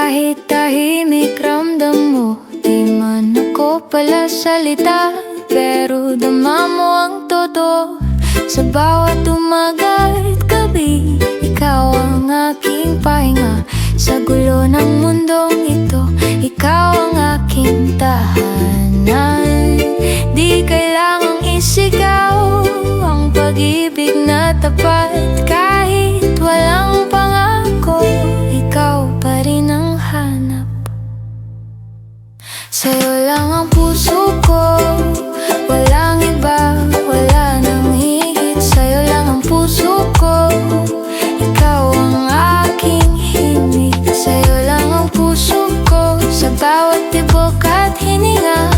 Kahit tahimik ramdam mo, di man ako pala salita, pero dama mo ang totoo. Sa bawat umaga at gabi, ikaw ang aking pahinga. Sa gulo ng mundong ito, ikaw ang aking tahanan. Di kailangang isigaw ang pag-ibig na tapat. Kahit walang pangako, ikaw pa rin ang hanap. Sa'yo lang ang puso ko, walang iba, wala nang higit. Sa'yo lang ang puso ko, ikaw ang aking himig. Sa'yo lang ang puso ko, sa bawat tibok at hininga.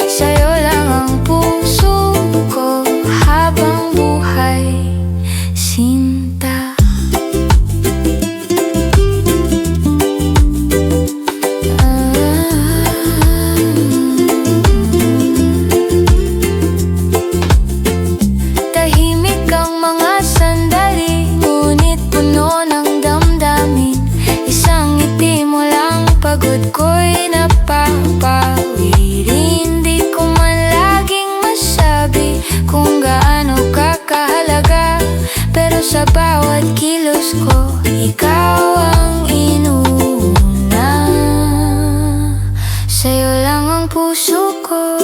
Sa'yo lang ang puso ko, habang buhay, sinta. Tahimik ang mga sandali, ngunit puno ng damdamin. Isang ngiti mo lang, pagod ko'y napapawi rin. Di ko man laging masabi kung gaano ka kahalaga, pero sa bawat kilos ko, ikaw ang inuuna. Sa'yo lang ang puso ko,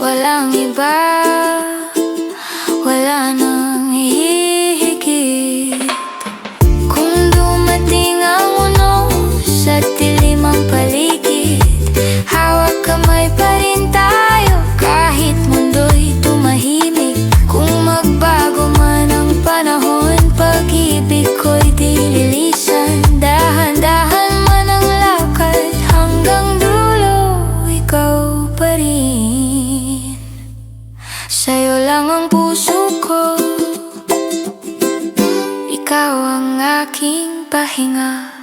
walang iba, wala nang hihigit. Kung dumating ang unos sa dilim ang paligid, hawak kamay pa rin tayo kahit mundo'y tumahimik. Kung magbago man ang panahon, pag-ibig ko'y di lilisan. Dahan-dahan man ang lakad, hanggang dulo ikaw pa rin. Sa'yo lang ang puso ko, ikaw ang aking pahinga.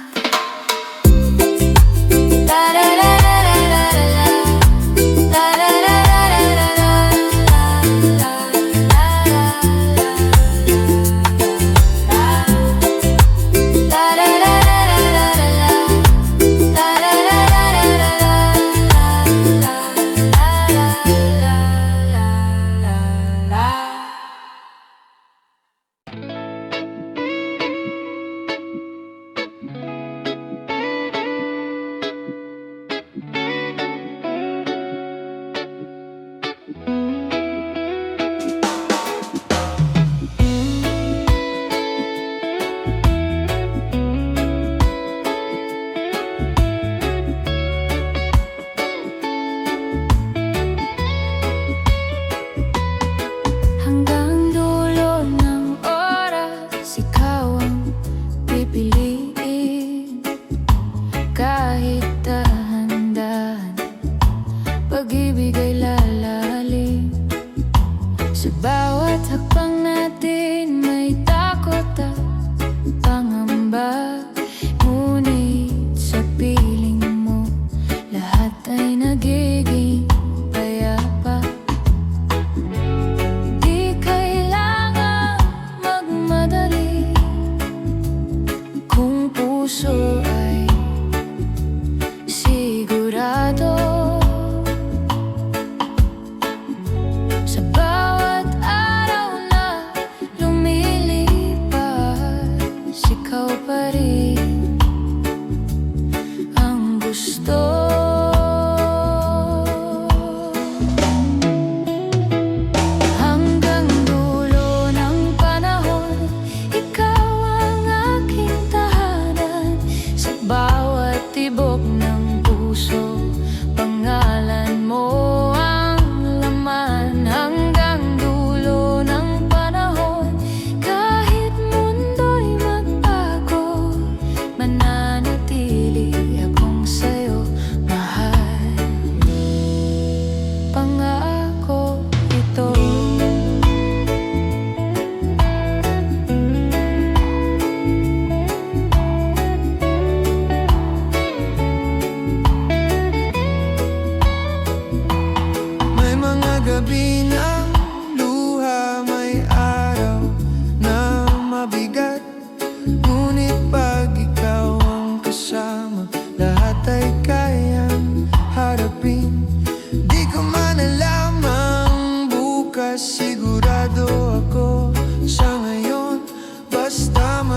Hanggang dulo ng oras, ikaw ang pipiliin. Kahit dahan-dahan, pag-ibig ay lalalim. Sa bawat hakbang natin, may takot at pangamba. Ngunit sa piling mo, lahat ay nagiging payapa. Di kailangan magmadali kung puso ay sigurado. Sa bawat araw na lumilipas, ikaw pa rin ang gusto. Hanggang dulo ng panahon, ikaw ang aking tahanan. Sa bawat tibok ng puso, pangalan mo ang laman. Hanggang dulo ng panahon, kahit mundo'y magbago,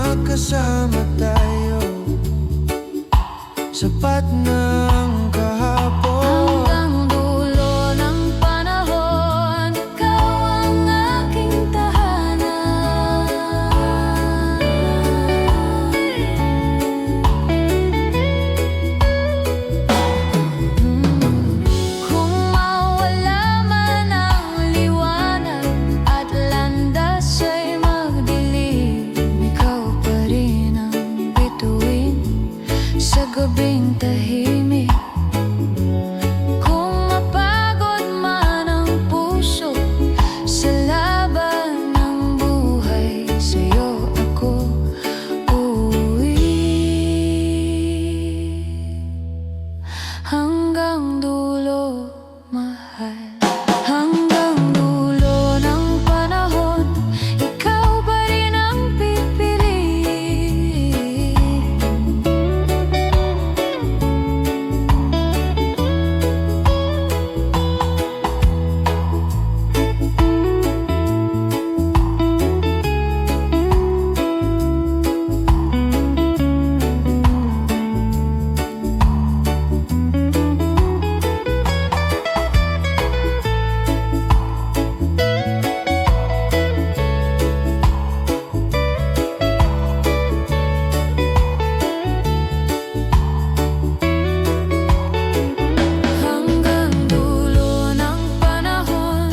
magkasama tayo. Sapat ng kahapon. Hanggang dulo ng panahon, ikaw ang aking tahanan. Kung mawala man ang liwanag at landas ay magdilim, ikaw pa rin ang bituin sa gabing tahimik. Kung mapagod man ang puso sa laban ng buhay, sa'yo ako uuwi. Hanggang dulo, mahal. Hanggang dulo ng panahon, ikaw pa rin ang pipiliin. Hanggang dulo ng panahon.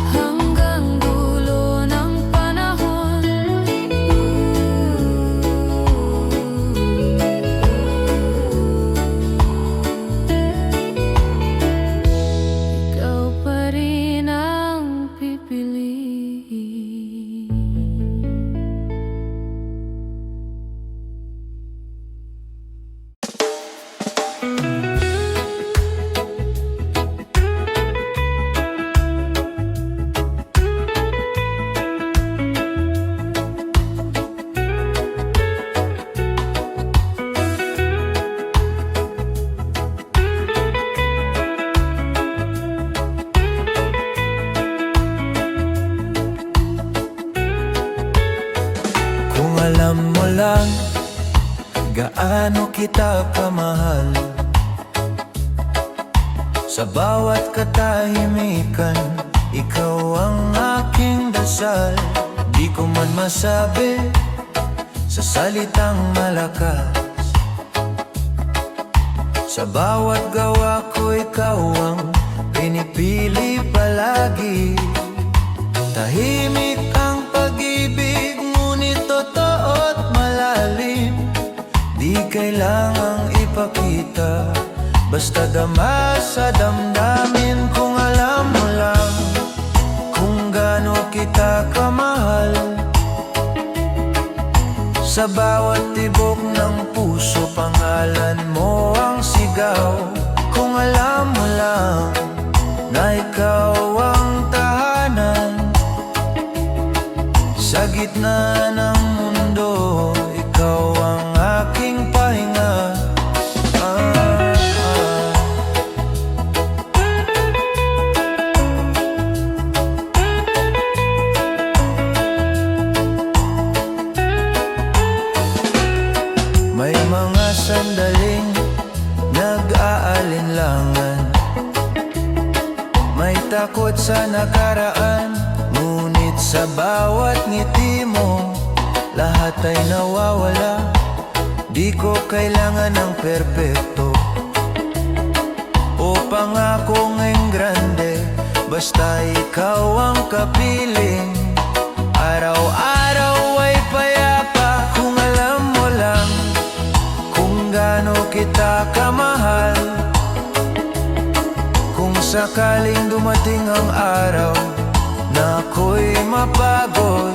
Hanggang dulo ng panahon. Ikaw pa rin ang pipiliin. Kung alam mo lang gaano kita kamahal, sa bawat katahimikan, ikaw ang aking dasal. Di ko man masabi sa salitang malakas, sa bawat gawa ko ikaw ang pinipili palagi. Tahimik ang pag-ibig, ngunit totoo at malalim. Di kailangang ipakita, basta dama sa damdamin. Kung alam mo lang kung gaano kita kamahal, sa bawat tibok ng puso, pangalan mo ang sigaw. Kung alam mo lang na ikaw ang tahanan sa gitna ng mundo, ikaw ang aking pahinga. May mga sandaling nag-aalinlangan, may takot sa nakaraan, ngunit sa bawat ngiti mo, lahat ay nawawala. Di ko kailangan ng perpekto o pangakong engrande, basta ikaw ang kapiling. Araw-araw ay payapa, kung alam mo lang kung gaano kita kamahal. Kung sakaling dumating ang araw na ako'y mapagod,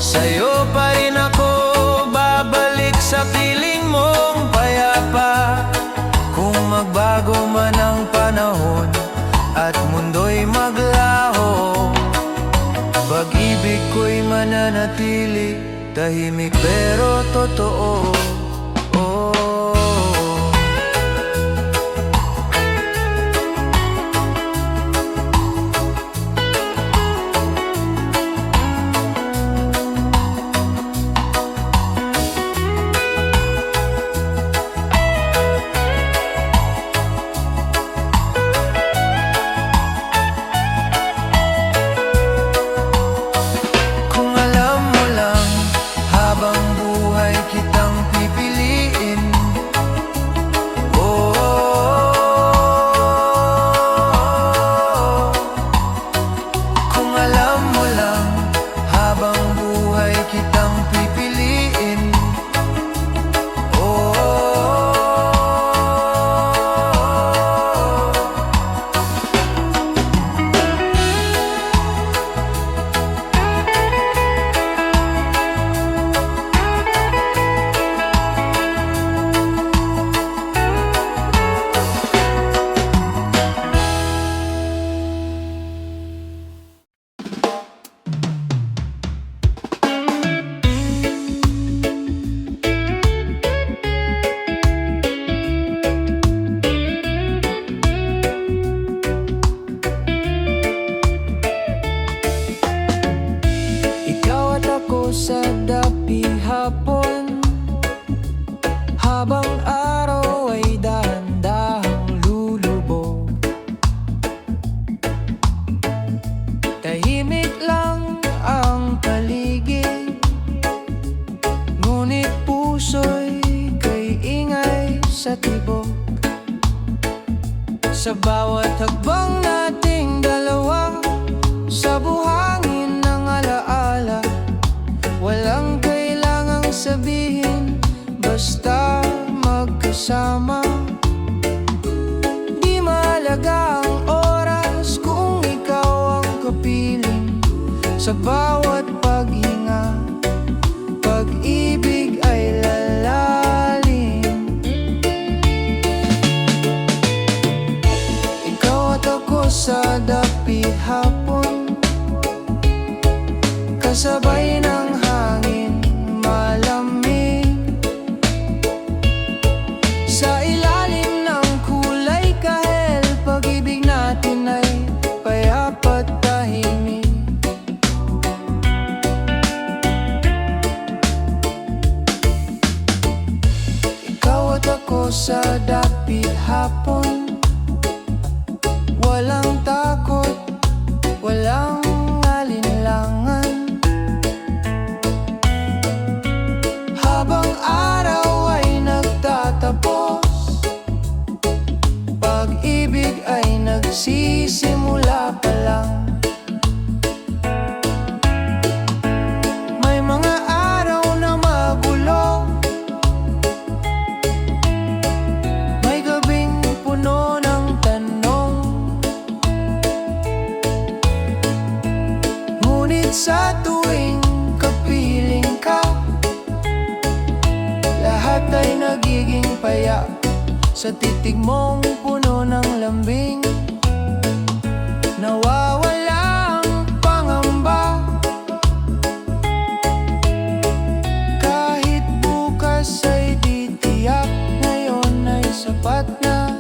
sa'yo pa rin ako babalik sa piling mong payapa. Kung magbago man ang panahon at mundo'y maglaho, pag-ibig ko'y mananatili, tahimik pero totoo. Sa bawat hakbang nating dalawa, sa buhangin ng alaala, walang kailangang sabihin, basta magkasama. Di mahalaga ang oras kung ikaw ang kapiling. Sa bawat paghinga, pag-ibig ay lalalim. Ikaw at ako sa dapit hapon, kasabay ng hangin malamig. Sa ilalim ng kulay kahel, pag-ibig natin ay payapat tahimik. Ikaw at ako sa dapit hapon, walang takot, walang alinlangan. Habang araw ay nagtatapos, pag-ibig ay nagsisimula pa lang. May mga araw na magulo, may gabing puno ng tanong, ngunit sa tuwing kapiling ka, lahat ay nagiging paya. Sa titig mong puno ng lambing, nawawala ang pangamba. Kahit bukas ay di tiyak, ngayon ay sapat na.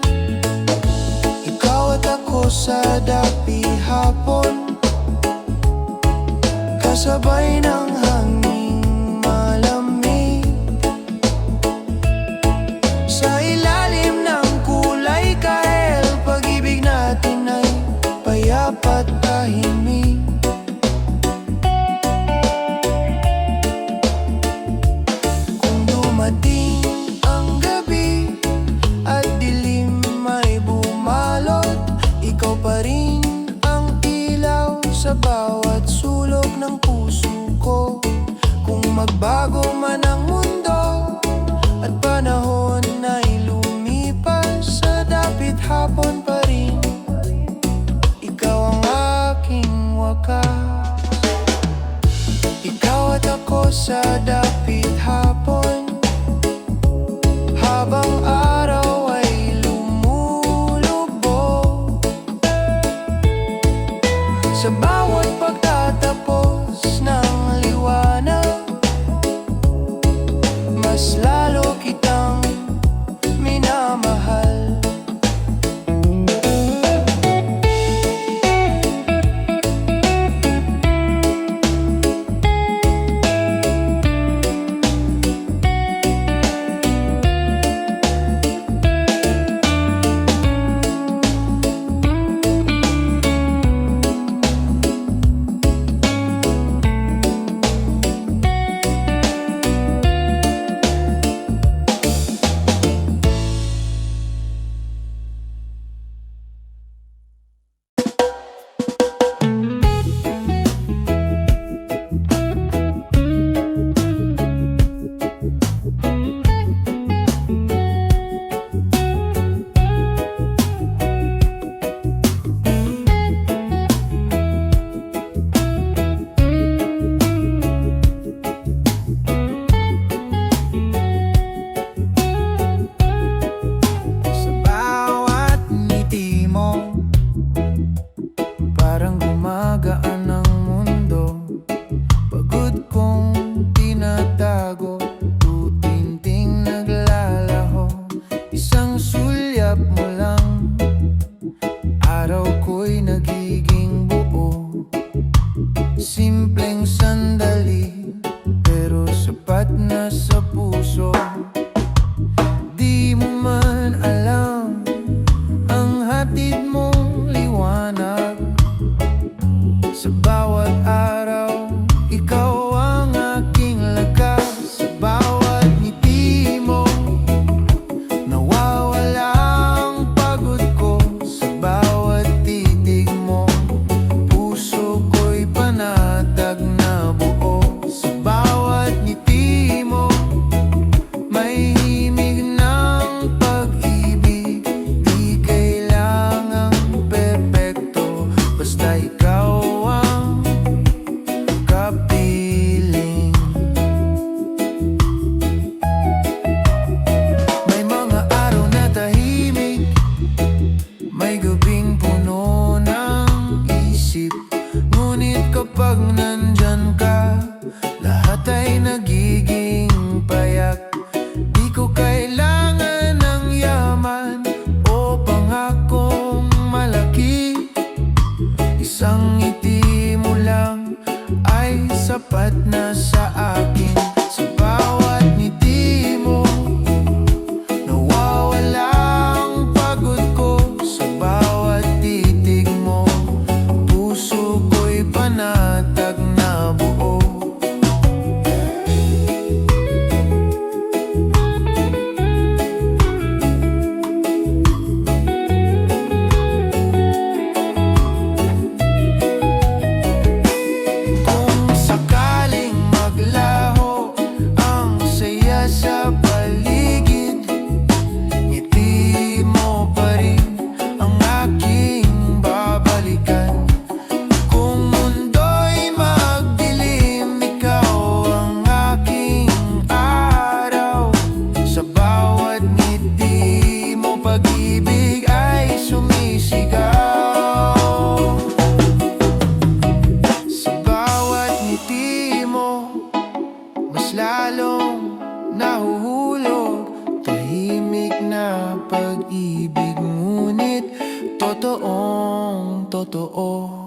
Ikaw at ako sa dapit hapon, kasabay ng hangin malamig. Sa ilalim ng kulay kahel, pag-ibig natin ay payapat tahimik. Kung dumating ang gabi at dilim ay bumalot, ikaw pa rin ang ilaw sa bawat sulok ng puso ko. pag-ibig, ngunit totoong totoo.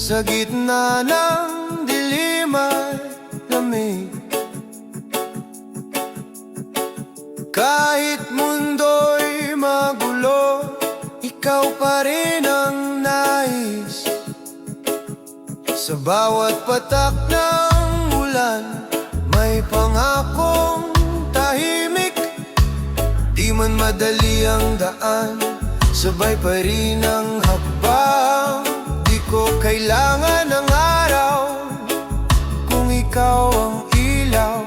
Sa gitna ng dilim at lamig, kahit mundo'y magulo, ikaw pa rin ang nais. Sa bawat patak ng ulan, may pangakong tahimik. Di man madali ang daan, sabay pa rin ang hakbang. Ko kailangan ng araw kung ikaw ang ilaw.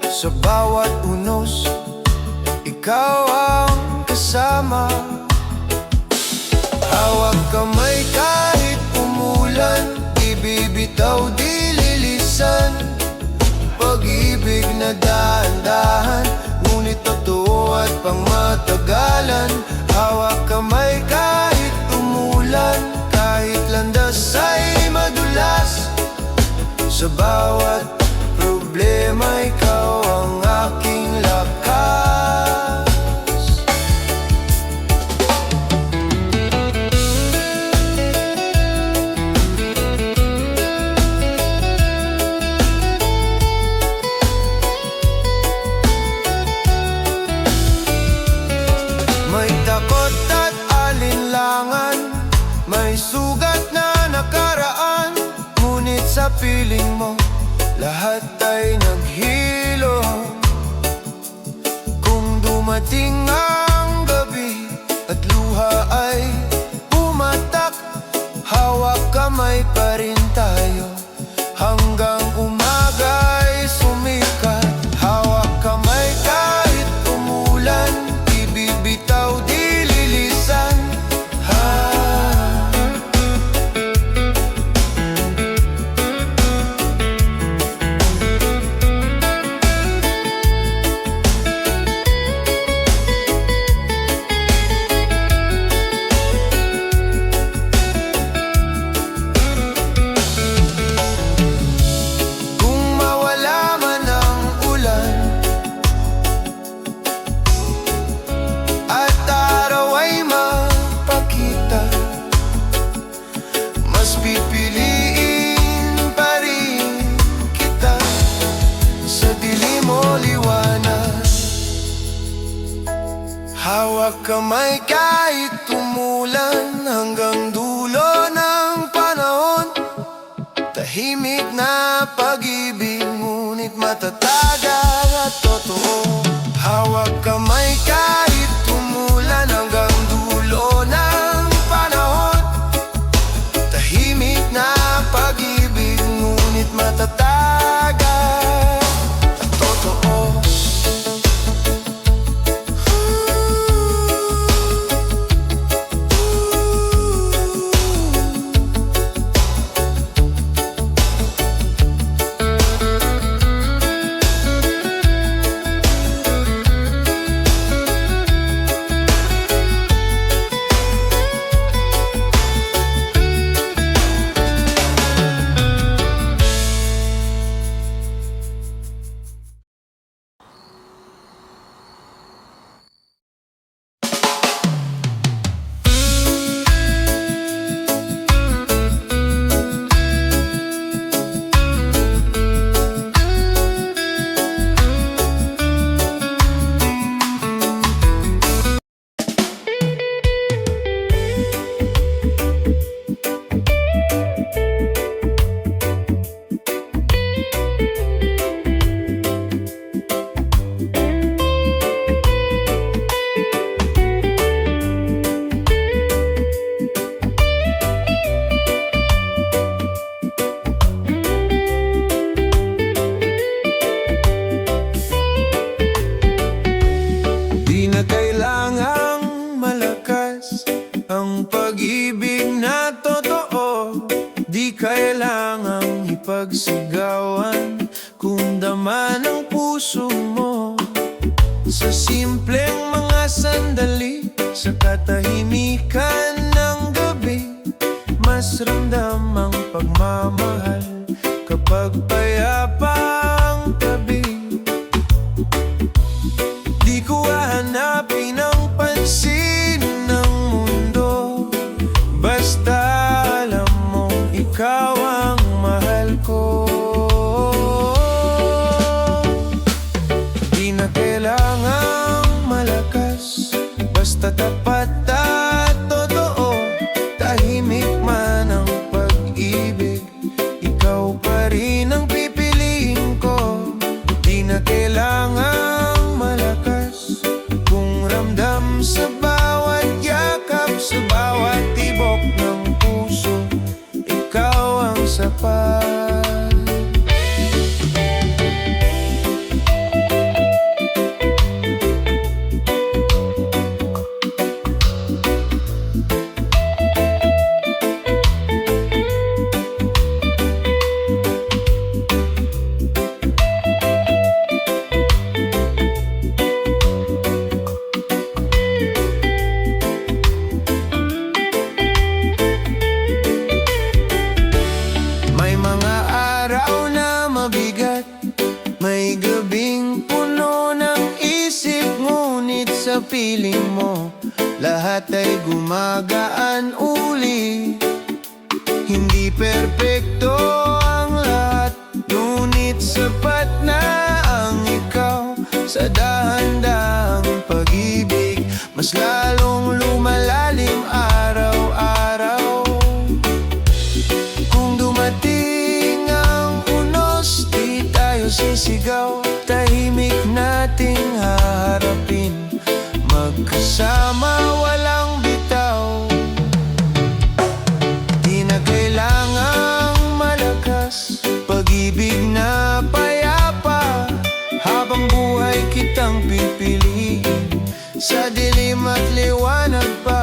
Sa bawat unos, ikaw ang kasama. Hawak kamay kahit umulan, ibibitaw di lilisan. Pag-ibig na dahan-dahan, ngunit totoo at pangmatagalan. Hawak kamay kahit umulan, kahit landas ay madulas. Sa bawat problema, ikaw ang aking lakas. May takot at alinlangan, may sugat na nakaraan, ngunit sa piling mo, lahat ay naghilo. Kung dumating ang gabi at luha ay pumatak, hawak kamay pa rin tayo hanggang umaga'y sumikat. Hawak kamay kahit umulan, ibibitaw di lilisan. Pipiliin pa rin kita sa dilim o liwanag. Hawak kamay kahit tumulan, hanggang dulo ng panahon. Tahimik na pag-ibig, ngunit matatag at totoo. Hawak kamay kahit tumulan, hanggang dulo ng panahon. Tahimik na pag-ibig, ngunit matatag at totoo. pagsigawan kung dama ng puso mo. Sa simpleng mga sandali, sa katahimikan ng gabi, mas ramdam ang pagmamahal kapag payapa ang tabi. Di ko hahanapin ang pansin ng mundo, basta alam mong ikaw ang mahal ko. Di na kailangang malakas, basta tapat at totoo. Tahimik man ang pag-ibig, ikaw pa rin ang pipiliin ko. Di na kailangang malakas, kung ramdam sa bawat yakap, sa bawat tibok ng puso, ikaw ang sapat. May mga araw na mabigat, may gabing puno ng isip, ngunit sa piling mo lahat ay gumagaan uli. Hindi perpekto ang lahat, ngunit sapat na ang ikaw. Sa dahan-dahang pag-ibig, mas lalong lumalalim araw-araw. Kung dumating ang unos, di tayo sisigaw, tahimik nating haharapin, magkasama walang bitaw. Di na kailangang malakas, pag-ibig na payapa, habang buhay kitang pipiliin, sa dilim at liwanag pa.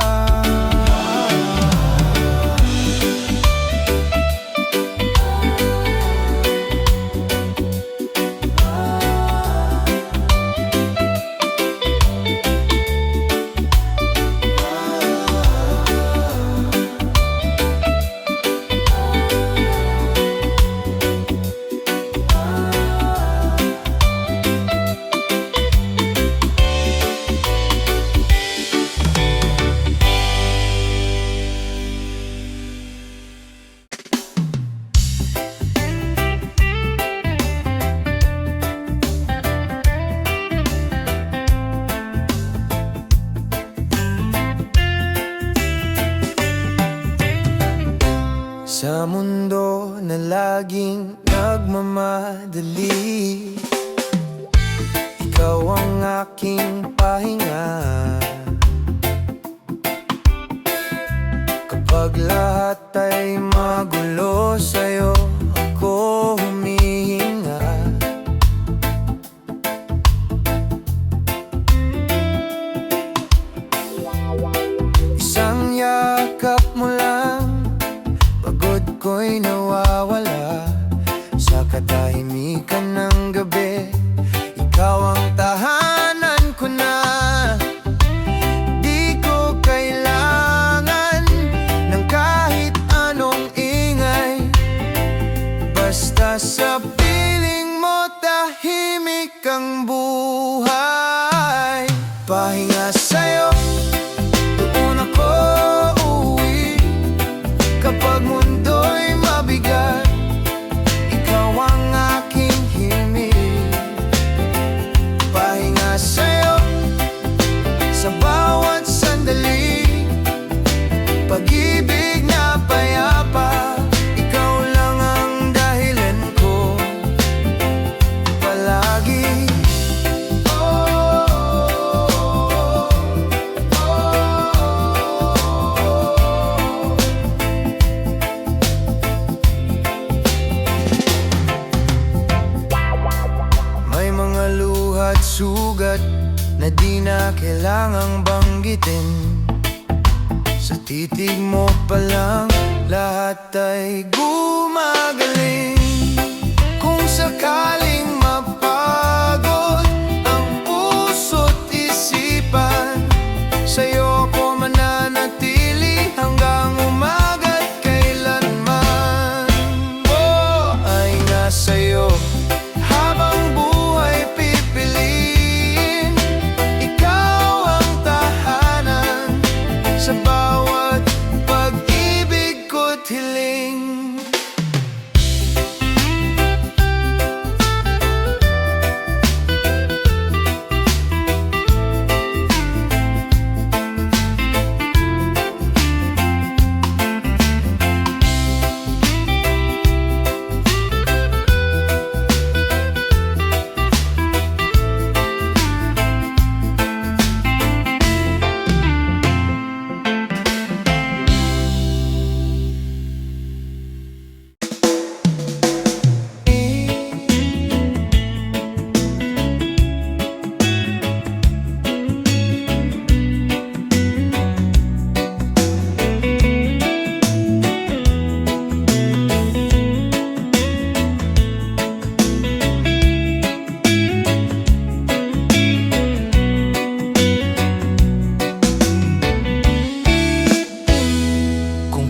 Sa mundo na laging nagmamadali, ikaw ang aking pahinga. Kapag lahat ay magulo, sa'yo ako humihinga. Isang yakap mo lang, pagod ko'y nawawala. Sa katahimikan ng gabi, ikaw ang tahanan ko na. Di ko kailangan ng kahit anong ingay, basta sa piling mo tahimik ang buhay. Pahinga sa'yo, doon ako uuwi. Kapag mundo'y mabigat, ikaw ang aking himig. Pahinga sa'yo, sa bawat sandali, pag-ibig na payapa, ikaw lang ang dahilan ko palagi. May mga luhat sugat na di na kailangang banggitin. Sa titig mo pa lang, lahat ay gumagaling. sakaling mapagod ang puso't isipan, sa'yo ko mananatili hanggang umaga't kailanman. Oh, ay nasa'yo habang buhay pipiliin, ikaw ang tahanan sa bawat pag-ibig ko't hiling.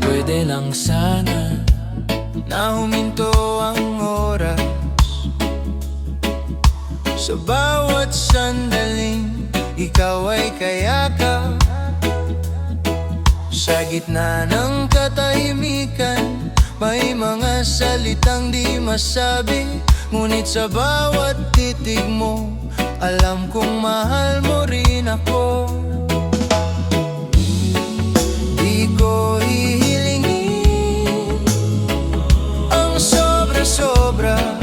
Pwede lang sana na huminto ang oras, sa bawat sandaling ikaw ay kayakap, sa gitna ng katahimikan may mga salitang di masabi, ngunit sa bawat titig mo alam kong mahal mo rin ako. Di ko sobra,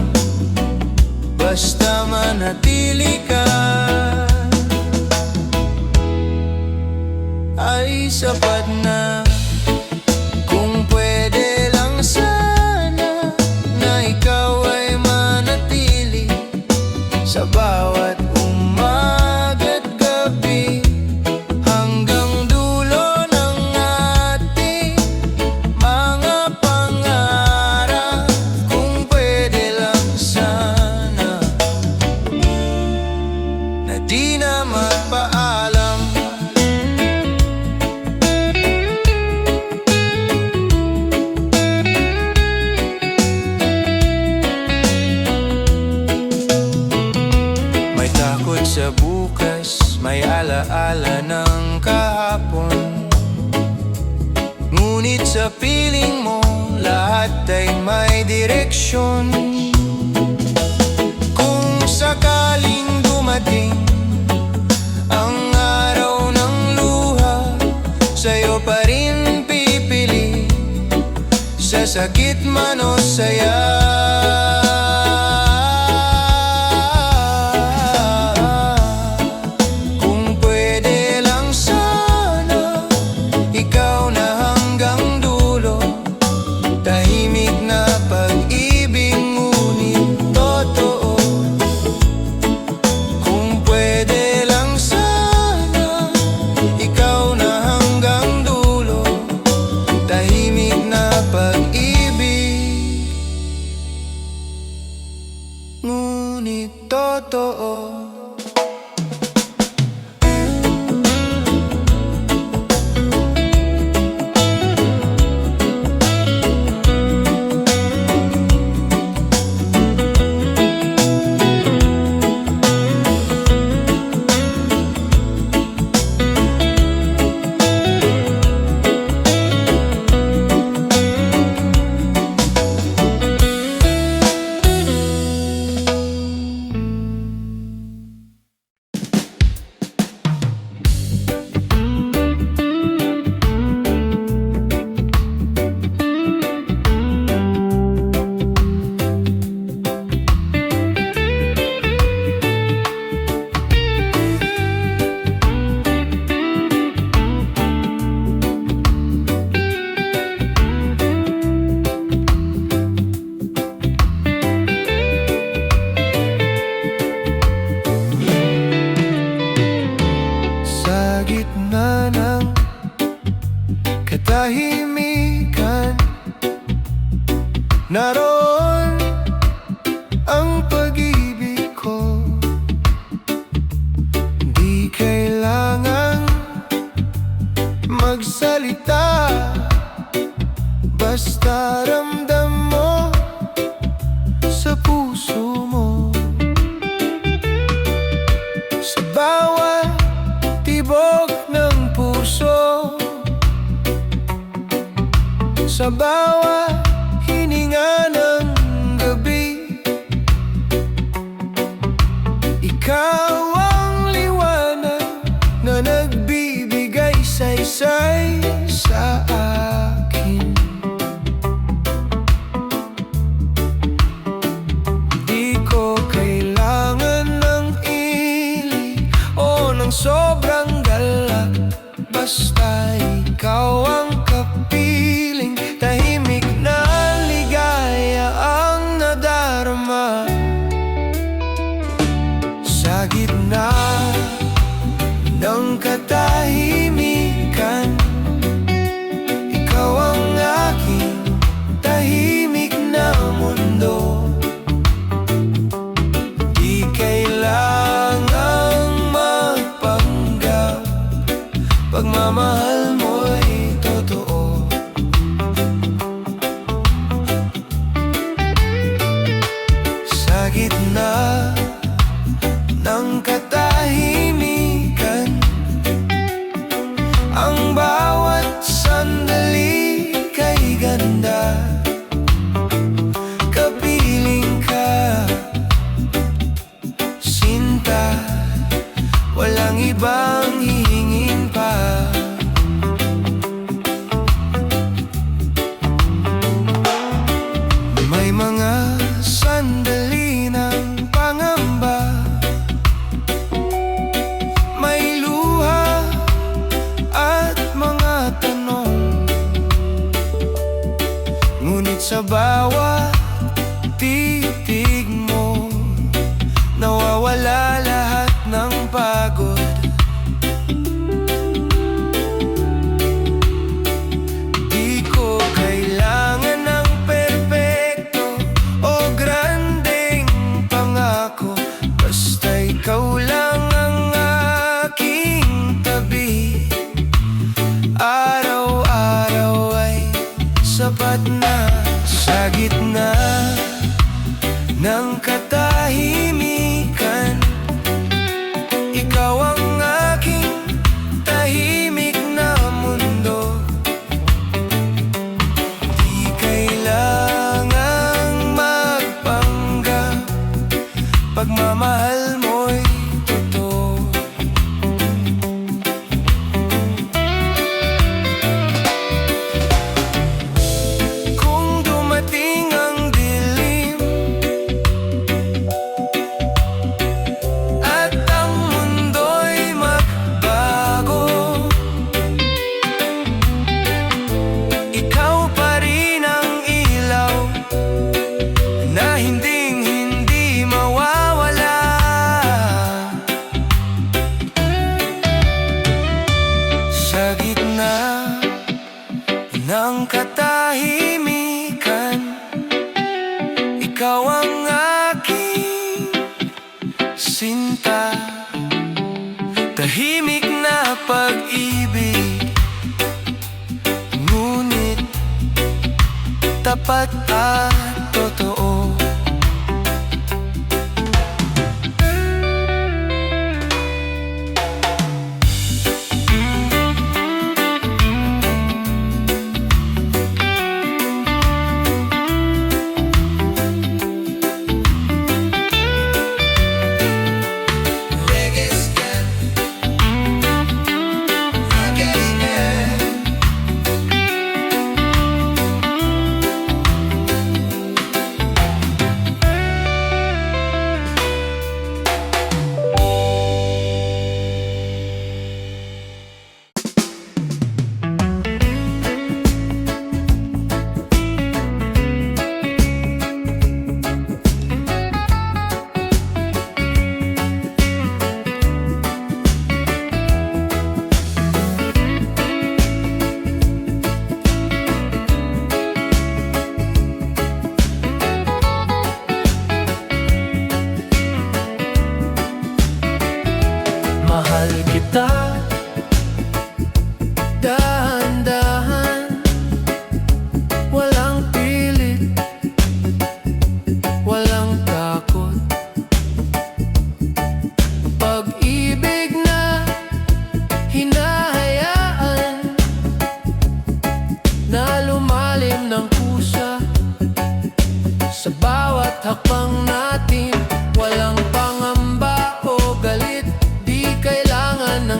basta manatili ka, ay sapat na. Kung pwede lang sana na ikaw ay manatili sa bawat umaga't gabi, hanggang dulo ng ating mga pangarap. Kung pwede lang sana na di na magpaalam. May takot sa bukas, may alaala ng kahapon, ngunit sa piling mo lahat ay may direksyon. Kung sakaling dumating ang araw ng luha, sa'yo pa rin pipili, sa sakit man o saya. Kung pwede lang sana ikaw na hanggang dulo, tahimik na pag-ibig ngunit totoo. Kung pwede lang sana ikaw na hanggang dulo, tahimik na pag-ibig magsalita, basta ramdam mo sa puso mo. Sa bawat tibok ng puso, sa bawat hininga ng gabi, ikaw ang liwanag na nagbibigay saysay sa akin. Di ko kailangan ng ili o ng sobrang galak, basta ikaw ang kapiling. Tahimik na ligaya ang nadarama sa gitna ng katahimikan. Ikaw ang aking tahimik na mundo. Di kailangang magpanggap, pagmamahal mo'y totoo. Sa gitna ng katahimikan, ang bawat sandali kay ganda. Kapiling ka, sinta, walang ibang hihingin pa. May mga sandali ng pangamba, may luha at mga tanong, ngunit sa bawat titig mo, nawawala lahat ng pagod. Di ko kailangan ng perpekto o grandeng pangako, basta ikaw lang ang aking tabi. Araw-araw ay sapat na sa gitna ng katahimikan. Ikaw ang aking tahimik na mundo. Di kailangang magpanggap, pagmamahal mo'y totoo. Kung dumating ang dilim at ang mundo'y magbago, ikaw pa rin ang ilaw na hinding-hindi mawawala. Sa gitna ng katahimikan, ikaw ang aking sinta. Tahimik na pag-ibig, ngunit tapat at totoo.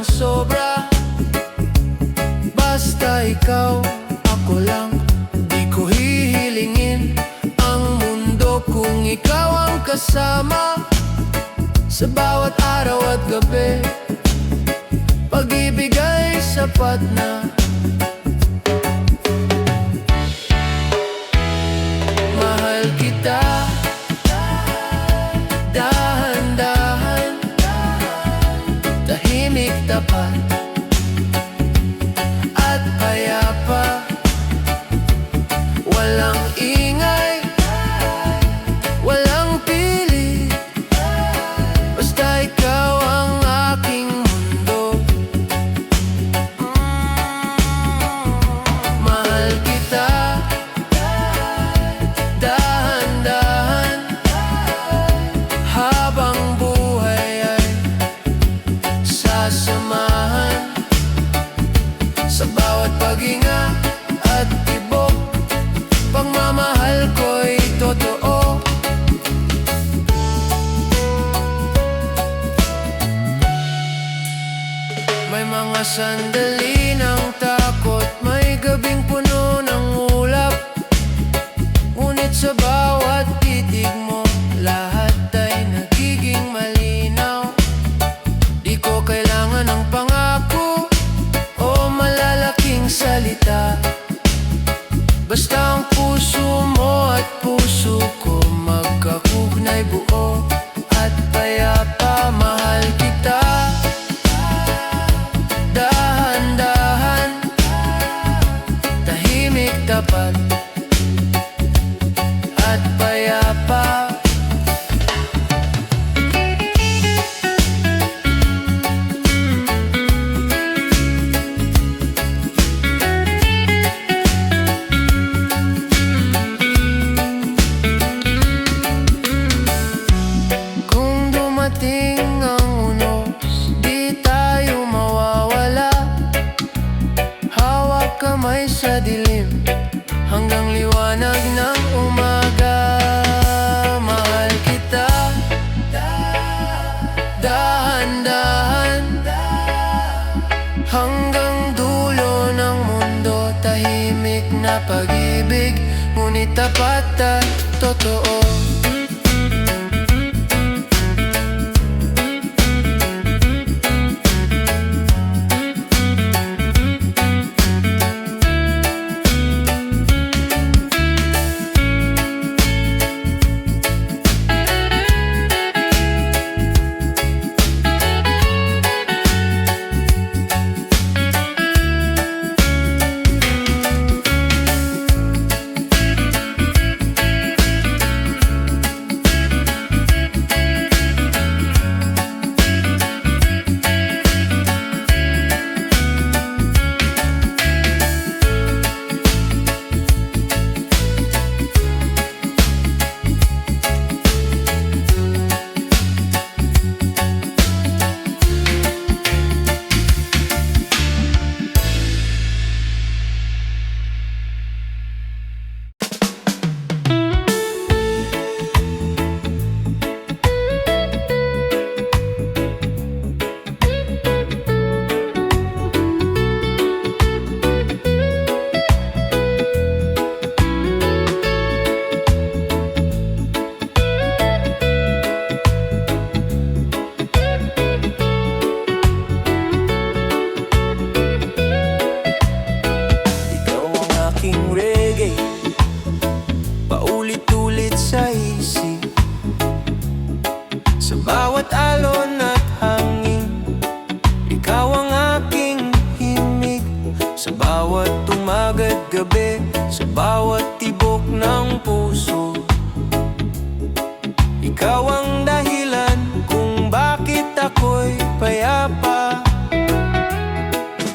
ng sobra. Basta ikaw, ako lang. Di ko hihilingin ang mundo kung ikaw ang kasama. Sa bawat araw at gabi, pag-ibig ay sapat na. Mahal kita, dahan-dahan, tahimik tapat at payapa. Walang ingay, walang pili, basta ikaw ang aking mundo. Mahal kita, dahan-dahan, habang buhay ay sasamahan. Sa bawat paghinga at tibok, pagmamahal ko'y totoo. May mga sandali ng takot, may gabing puno ng ulap. Ngunit sa bawat titig mo, lahat ay nagiging malinaw. Di ko kailangan ng pangako o malalaking salita, basta ang puso mo at puso ko magkakugnay buo at payapa. Mahal kita, dahan-dahan, tahimik tapat at payapa. Kung dumating ang unos, di tayo mawawala. Hawak kamay sa dilim hanggang liwanag ng umaga. Mahal kita, dahan-dahan, hanggang dulo ng mundo. Tahimik na pag-ibig, ngunit tapat at totoo. Paulit-ulit sa isip, sa bawat alon at hangin, ikaw ang aking himig. Sa bawat umaga at gabi, sa bawat tibok ng puso, ikaw ang dahilan kung bakit ako'y payapa.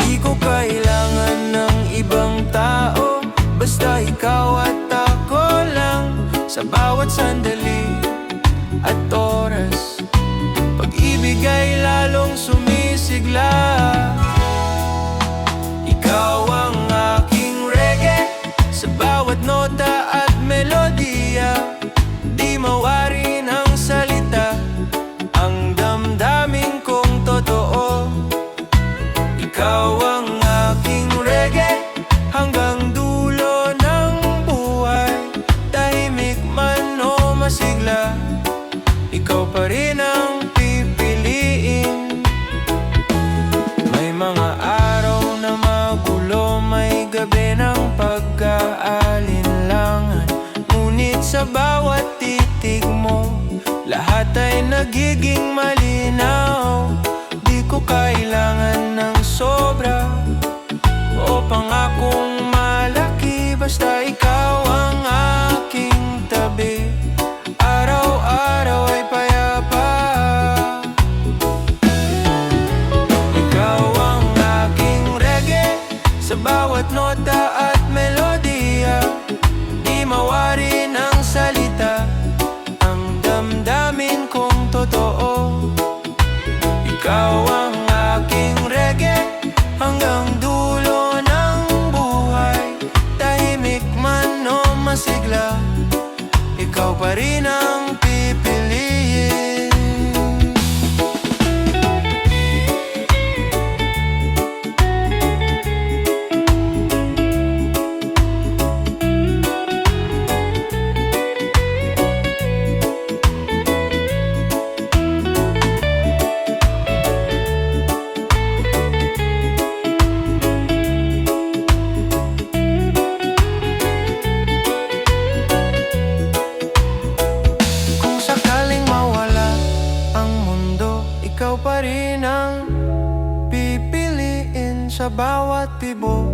Di ko kailangan ng ibang tao, basta ikaw at ako lang. Sa bawat sandali at oras, pag-ibig ay lalong sumisigla. Ikaw ang aking reggae, sa bawat nota at melodiya. Di mawari ng salita ang damdamin kong totoo. sa bawat titig mo. Lahat ay nagiging malinaw. Di ko kailangan ng sobra o pangakong malaki, basta ikaw ang aking tabi. Araw-araw ay payapa. Ikaw ang aking reggae, sa bawat nota at melodiya. Di mawari ng salita ang damdamin kong totoo. Ikaw ang aking reggae hanggang dulo ng buhay. Tahimik man o masigla, ikaw pa rin ang pipiliin. Ikaw pa rin ang pipiliin sa bawat tibok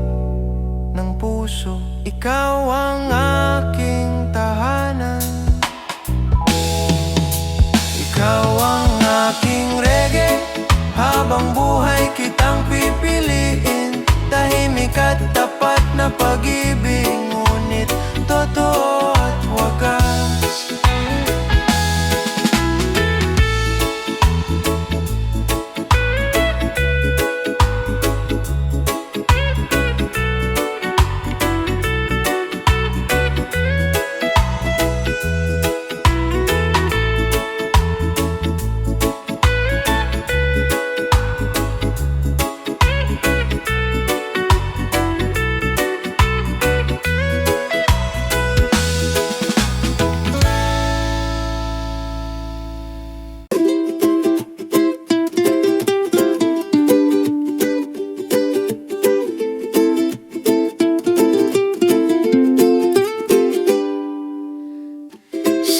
ng puso. Ikaw ang aking tahanan. Ikaw ang aking reggae, habang buhay kitang pipiliin. Tahimik at tapat na pag-ibig, ngunit totoo at wagas.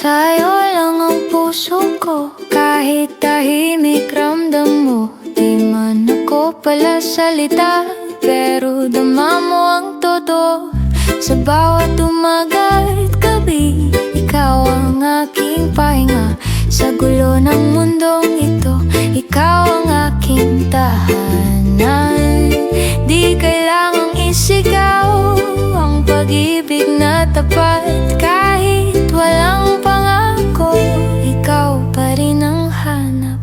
Sa'yo lang ang puso ko, kahit tahimik ramdam mo. Di man ako pala salita, pero dama mo ang totoo. Sa bawat umaga at gabi, ikaw ang aking pahinga. Sa gulo ng mundong ito, ikaw ang aking tahanan. Di kailangang isigaw ang pag-ibig na tapat. Kahit walang pangako, ikaw pa rin ang hanap.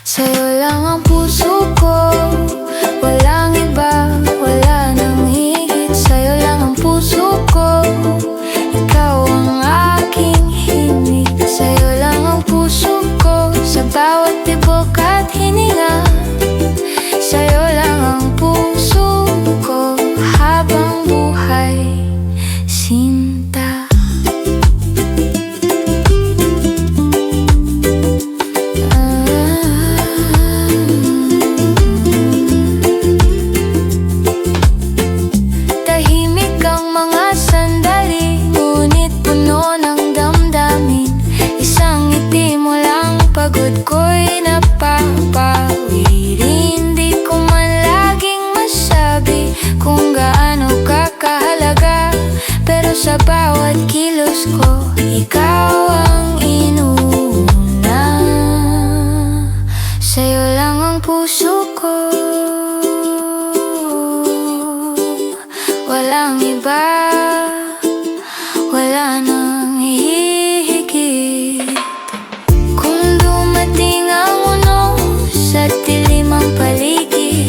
Sa'yo lang ang puso ko, walang iba, wala nang higit. Sa'yo lang ang puso ko, ikaw ang aking himig. Sa'yo lang ang puso ko, sa bawat tibok at hininga. Sa'yo lang ang puso ko, habang buhay, sinta. Tahimik ang mga sandali, ngunit puno ng damdamin. Isang ngiti mo lang, pagod ko'y napapawi rin. Di ko man laging masabi kung gaano ka kahalaga, pero sa bawat kilos ko, ikaw ang inuuna. Sa'yo lang ang puso ko, walang iba, wala nang hihigit. Kung dumating ang unos sa dilim ang paligid,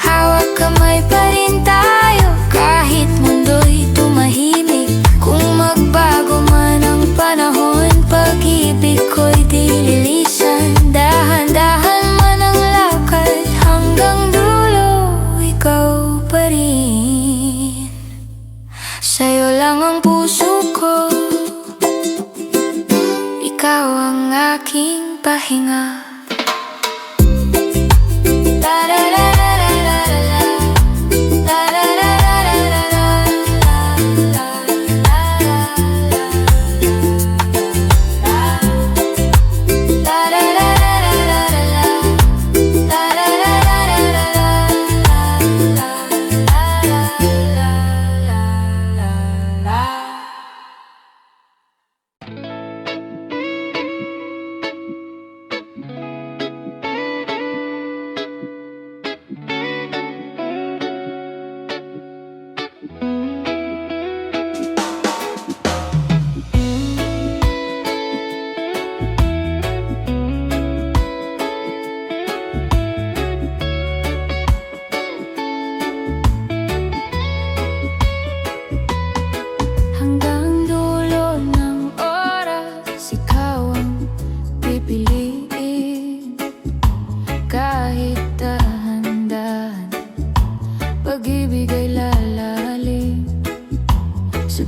hawak kamay pa rin tayo kahit mundo'y tumahimik. Kung magbago man ang panahon, pag-ibig ko'y di lilisan. Dahan-dahan man ang lakad, hanggang dulo ikaw pa rin.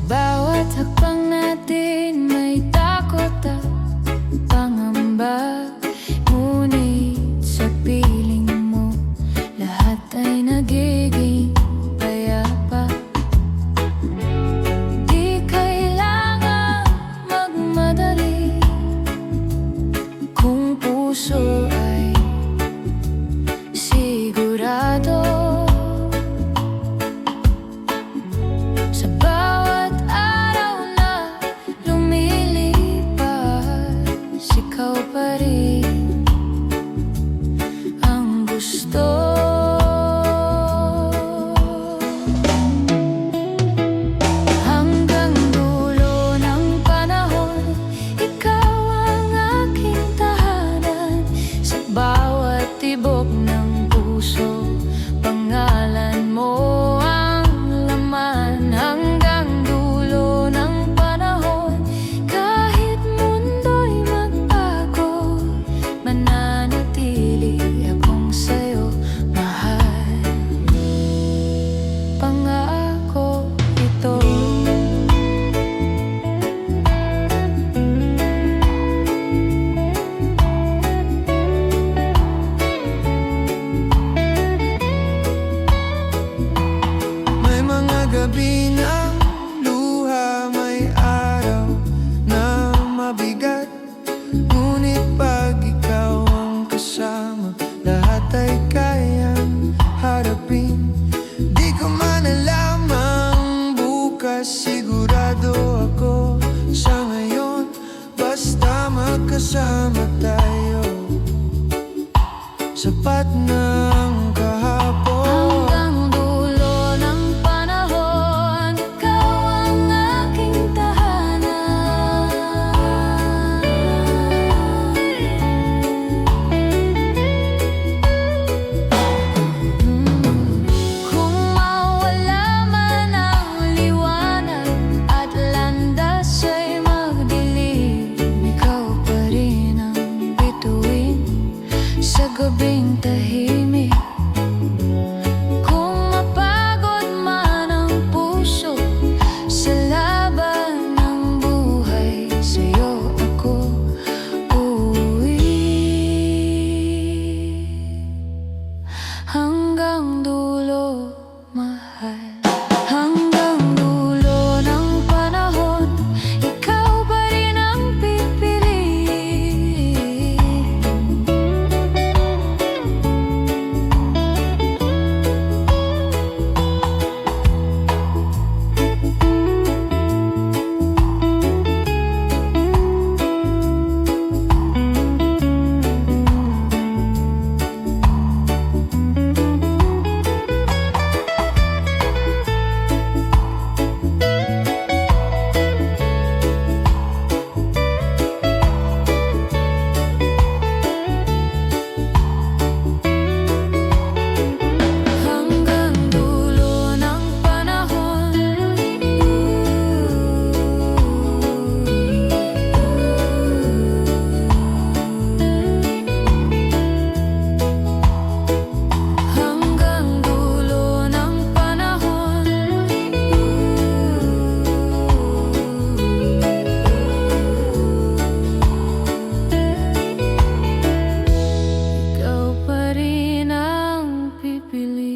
bawat hakbang natin may takot at pangamba. Ngunit sa piling mo, lahat ay nagiging payapa. Di kailangan magmadali kung puso ay sigurado. Sa bawat araw na lumilipas, ikaw pa rin ang gusto. Hanggang dulo ng panahon, ikaw ang aking tahanan. Sa bawat tibok ng puso, pangalan mo ang laman. Hanggang dulo ng panahon, kahit mundo'y magbago, mananatili akong sa'yo, mahal. Pangako ito. May mga gabi ng luha, may araw na mabigat. Ngunit pag ikaw ang kasama, lahat ay kayang harapin. Di ko man alam ang bukas, sigurado ako sa ngayon. Basta magkasama tayo, sapat na ang kahapon. Hanggang dulo ng panahon, ikaw ang aking tahanan. Kung mawala man ang liwanag at landas ay magdilim, ikaw pa rin ang bituin sa gabing tahimik. Kung mapagod man ang puso sa laban ng buhay, sa'yo ako uuwi. Hanggang dulo, mahal. Hanggang dulo ng panahon, ikaw pa rin ang pipiliin. Hanggang dulo ng panahon, hanggang dulo ng panahon, ikaw pa rin ang pipiliin.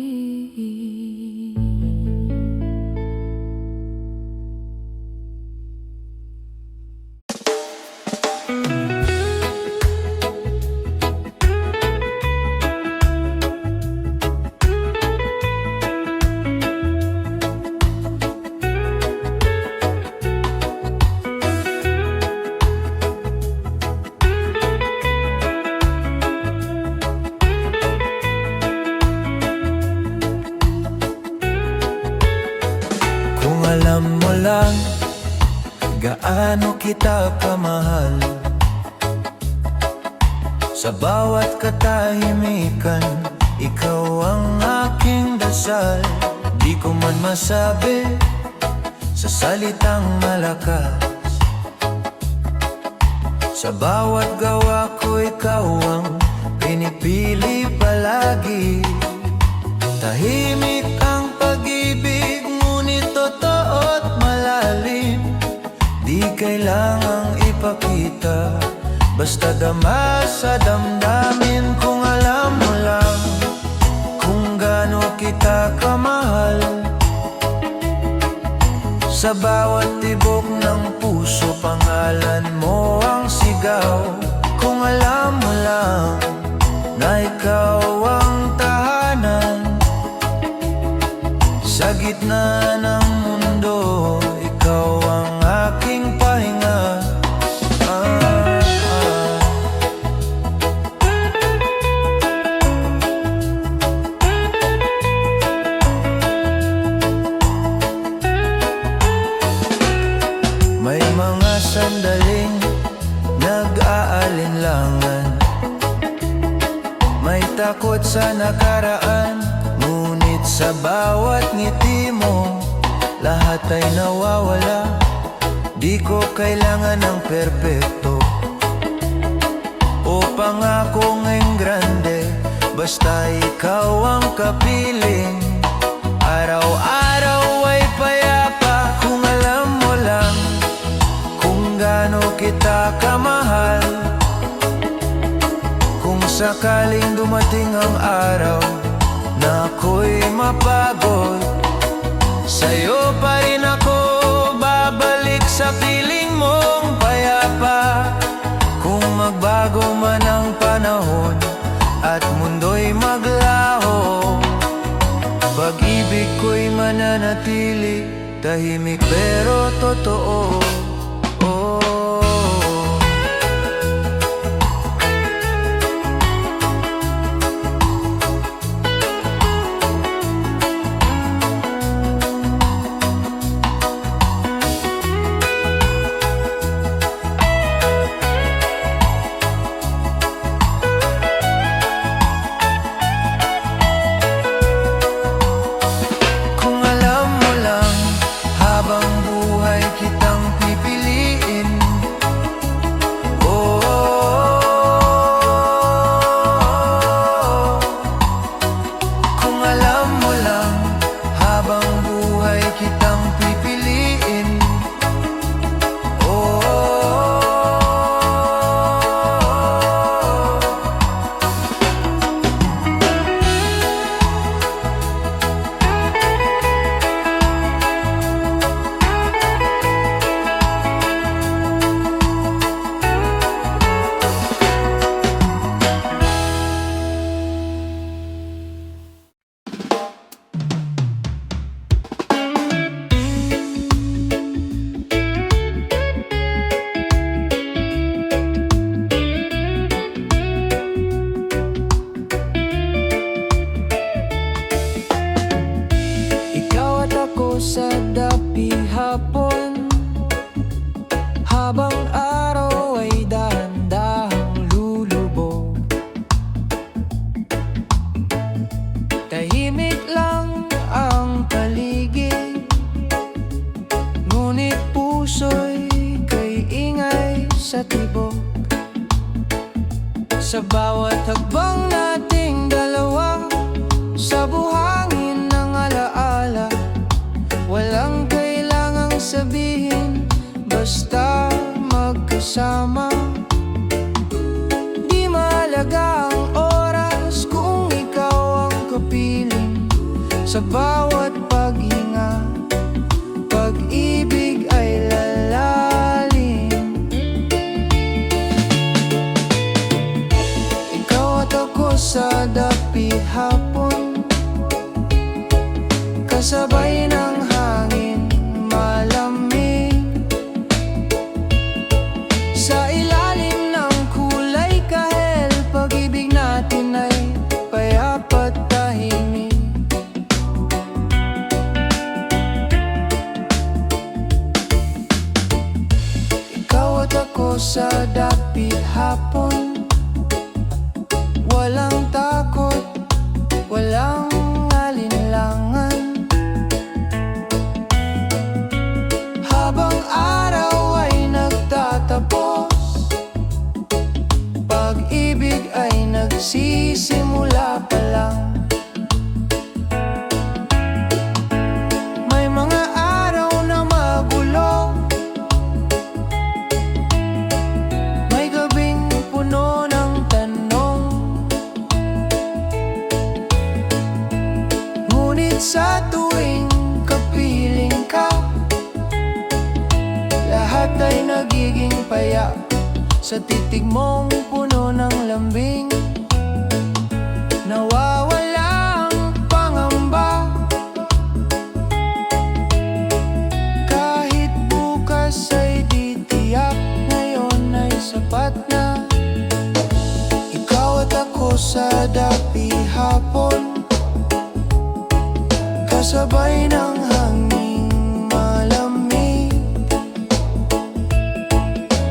Kung alam mo lang gaano kita kamahal, sa bawat katahimikan, ikaw ang aking dasal. Di ko man masabi sa salitang malakas, sa bawat gawa ko ikaw ang pinipili palagi. Tahimik ang pag-ibig, ngunit totoo at malalim. kailangang ipakita, basta dama sa damdamin. Kung alam mo lang kung gaano kita kamahal, sa bawat tibok ng puso pangalan mo ang sigaw. Kung alam mo lang na ikaw ang tahanan, sa gitna ng mundo, ikaw ang aking pahinga. May mga sandaling nag-aalinlangan, may takot sa nakaraan, ngunit sa bawat ngiti mo, lahat ay nawawala. Di ko kailangan ng perpekto o pangakong engrande, basta ikaw ang kapiling. Araw-araw ay payapa, kung alam mo lang kung gaano kita kamahal. Kung sakaling dumating ang araw na ako'y mapagod, sa'yo pa rin ako babalik sa piling mong payapa. Kung magbago man ang panahon at mundo'y maglaho, pag-ibig ko'y mananatili, tahimik pero totoo. Sa dapi hapon, habang araw ay dahan-dahang lulubog, tahimik lang ang paligid, ngunit puso'y kay ingay sa tibok. Sa bawat hakbang nating dalawa, sa buhangin ng alaala, walang kailangang sabihin, basta magkasama. Di mahalaga ang oras kung ikaw ang kapiling. Sa bawat paghinga, pag-ibig ay lalalim. Ikaw at ako sa dapi hapon, kasabay ng hangin malamig, sa ilalim ng kulay kahel, pag-ibig natin ay payapa't tahimik. Ikaw at ako sa dapit hapon, walang takot, walang alinlangan. Ngunit sa tuwing kapiling ka, lahat ay nagiging paya. Sa titig mong puno ng lambing, nawawala ang pangamba. Kahit bukas ay di tiyak, ngayon ay sapat na. Ikaw at ako sa dapit hapon, kasabay ng hanging malamig.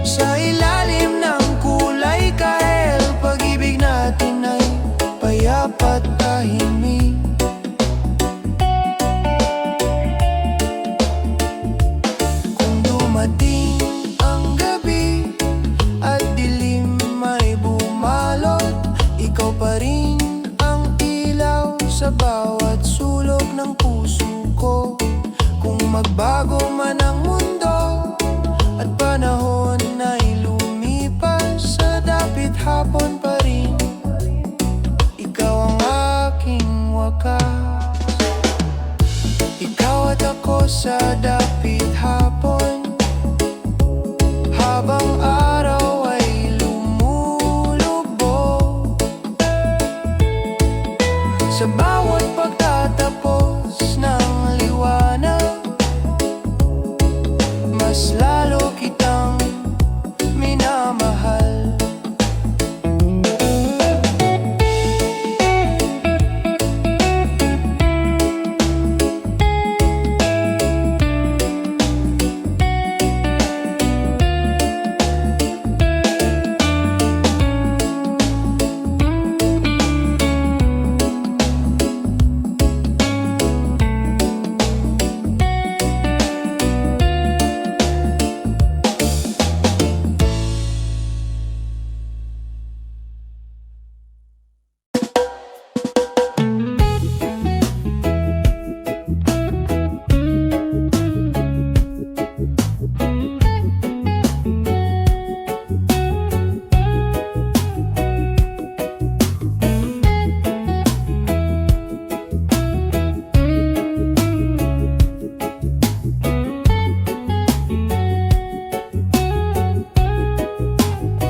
Sa ilalim ng kulay kahel, pag-ibig natin ay payapat tahimik. Kung dumating ang gabi at dilim ay bumalot, ikaw pa rin ang ilaw sa bawat sulok ng puso ko. Kung magbago man ang mundo at panahon ay lumipas, sa dapit hapon pa rin ikaw ang aking wakas. Ikaw at ako sa dapit hapon, habang araw ay lumulubog. Sa bawat pagtatapos ng liwanag, mas lalo kitang minamahal.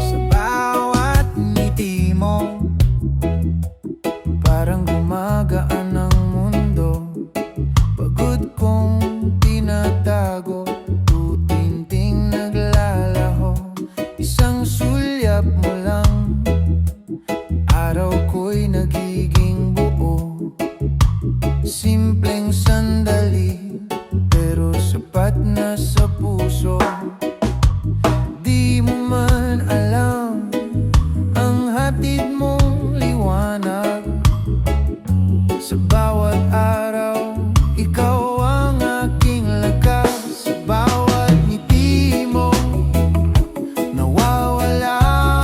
Sa bawat ngiti mo, parang gumagaan ang mundo. Pagod kong tinatago, tutinting naglalaho. Isang sulyap mo lang, araw ko'y nagiging buo. Simpleng sandali, pero sapat na sa puso. Di mo man alam ang hatid mong liwanag. Sa bawat araw, ikaw ang aking lakas. Sa bawat ngiti mo, nawawala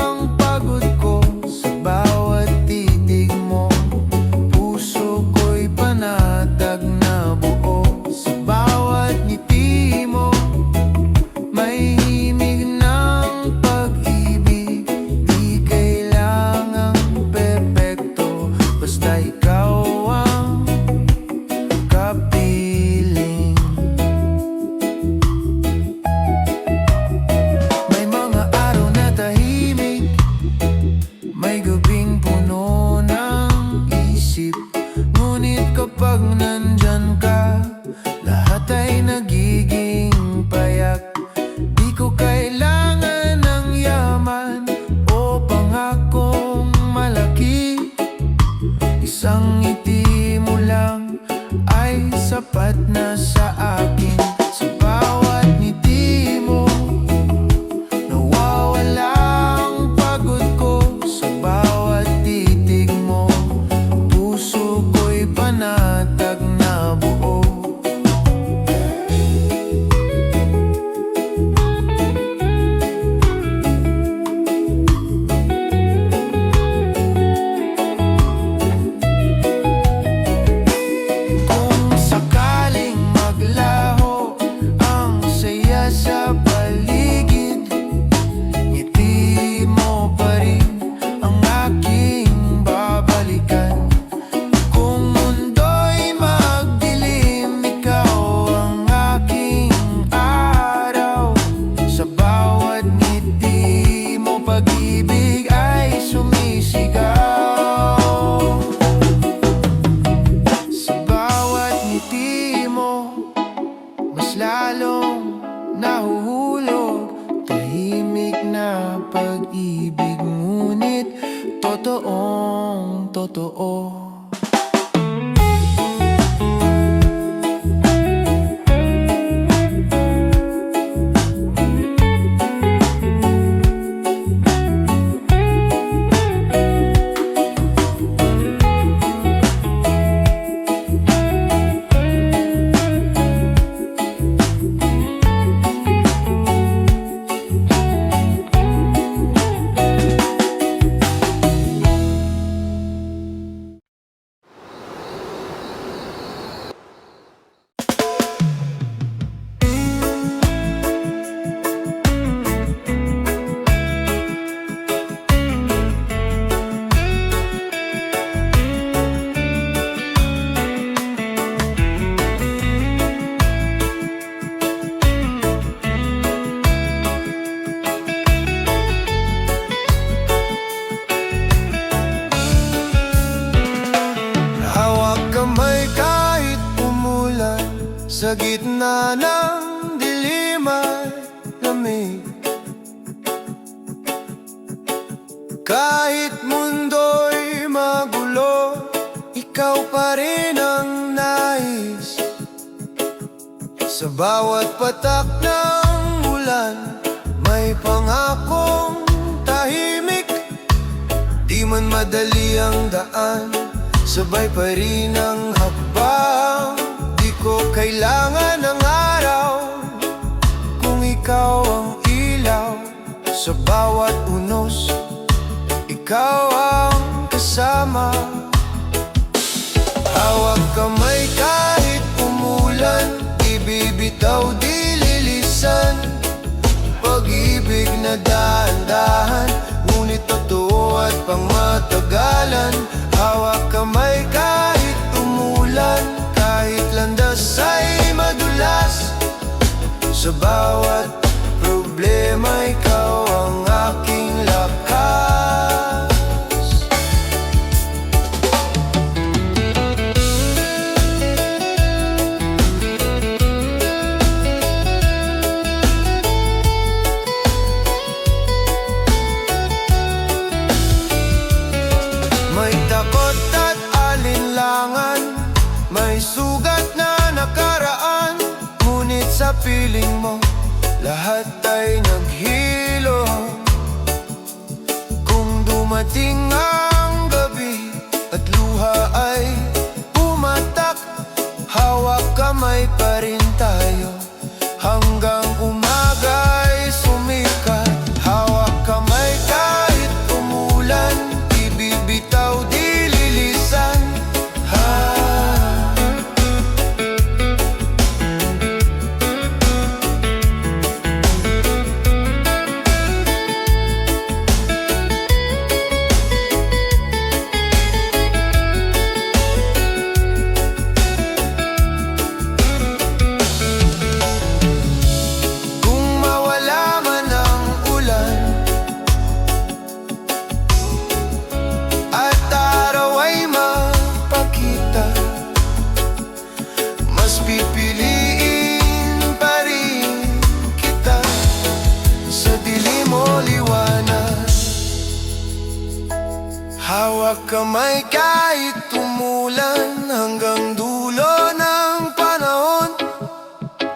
ang pagod ko. Sa bawat titig mo, puso ko'y panatag na buo. Sa bawat ngiti mo, may himig ng pag-ibig. Di kailangang perpekto, basta ikaw ang kapiling. May mga araw na tahimik, may gabing puno ng isip. Ngunit kapag nandyan ka, lahat ay nagiging payak. Di ko kailangan ng yaman o pangakong malaki. Isang ngiti mo lang ay sapat na sa akin. Sa bawat ngiti mo, nawawala ang pagod ko. Sa bawat titig mo, puso ko'y panatag na buo. Kung sakaling Sa gitna ng dilim at lamig, kahit mundo'y magulo, ikaw pa rin ang nais. Sa bawat patak ng ulan, may pangakong tahimik. Di man madali ang daan, sabay pa rin ang hakbang. Di ko kailangan ng araw kung ikaw ang ilaw. Sa bawat unos, ikaw ang kasama. Hawak kamay kahit umulan, ibibitaw di lilisan. Pag-ibig na dahan-dahan, ngunit totoo at pangmatagalan. Hawak kamay kahit umulan, kahit landas ay madulas. Sa bawat problema, ikaw ang aking lakas. May takot at alinlangan, may sugat na nakaraan, ngunit sa piling mo, lahat ay naghilo. Kung dumating ang gabi at luha ay pumatak, hawak kamay pa rin tayo hanggang umaga'y sumikat. Hawak kamay kahit umulan, ibibitaw di lilisan. Kung mawala man ang ulan at araw ay magpakita, mas pipiliin pa rin kita. Sa dilim o liwanag, hawak kamay kahit tumulan, hanggang dulo ng panahon.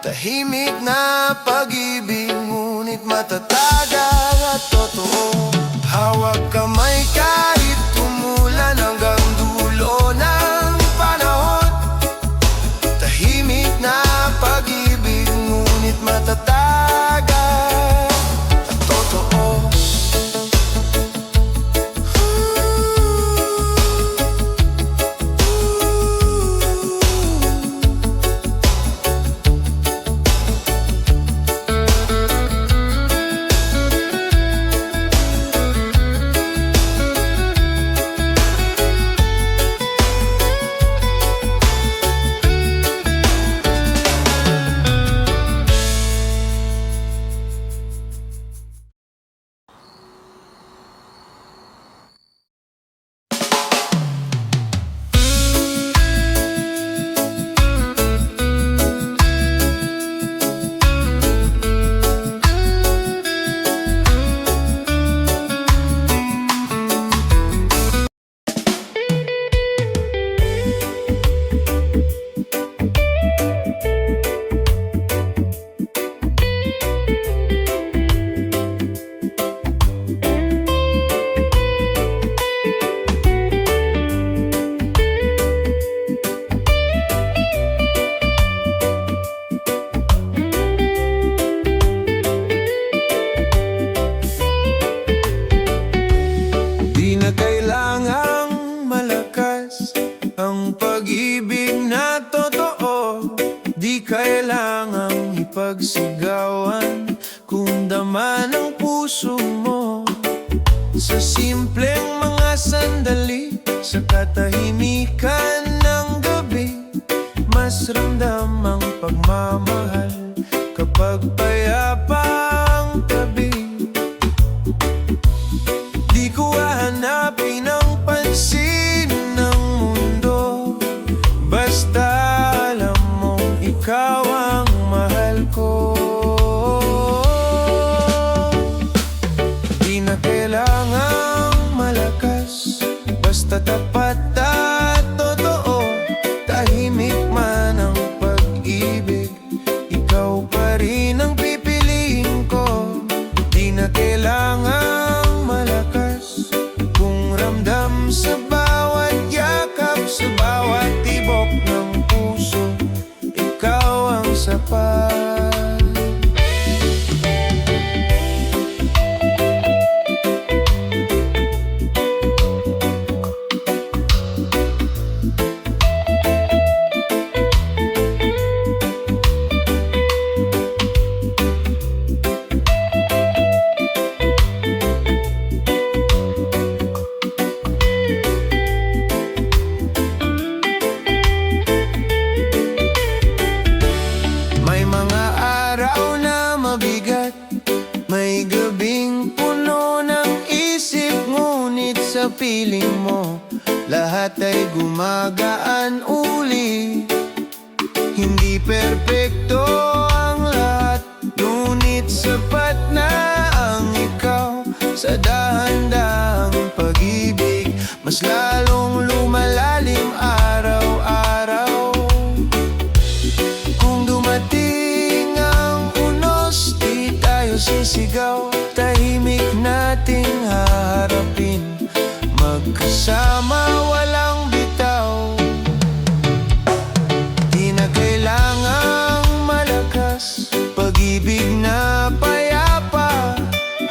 Tahimik na pag-ibig, ngunit matatag at totoo. Hawak kamay kahit tumulan, hanggang dulo ng panahon. Tahimik na pag-ibig, ngunit matatag at totoo. Di na kailangang malakas ang pag-ibig na totoo. Di kailangang ipagsigawan kung dama ng puso mo. Sa simpleng mga sandali, sa katahimikan ng gabi, mas ramdam ang pagmamahal kapag payapa ang tabi. Di ko hahanapin ang pansin ng mundo, basta alam mong ikaw piling mo, lahat ay gumagaan uli. Hindi perpekto ang lahat, ngunit sapat na ang ikaw. Sa dahan-dahang pag-ibig, mas lalong lumalalim araw-araw. Kung dumating ang unos, di tayo sisigaw. Tahimik nating haharapin, magkasama walang bitaw. Di na kailangang malakas, pag-ibig na payapa.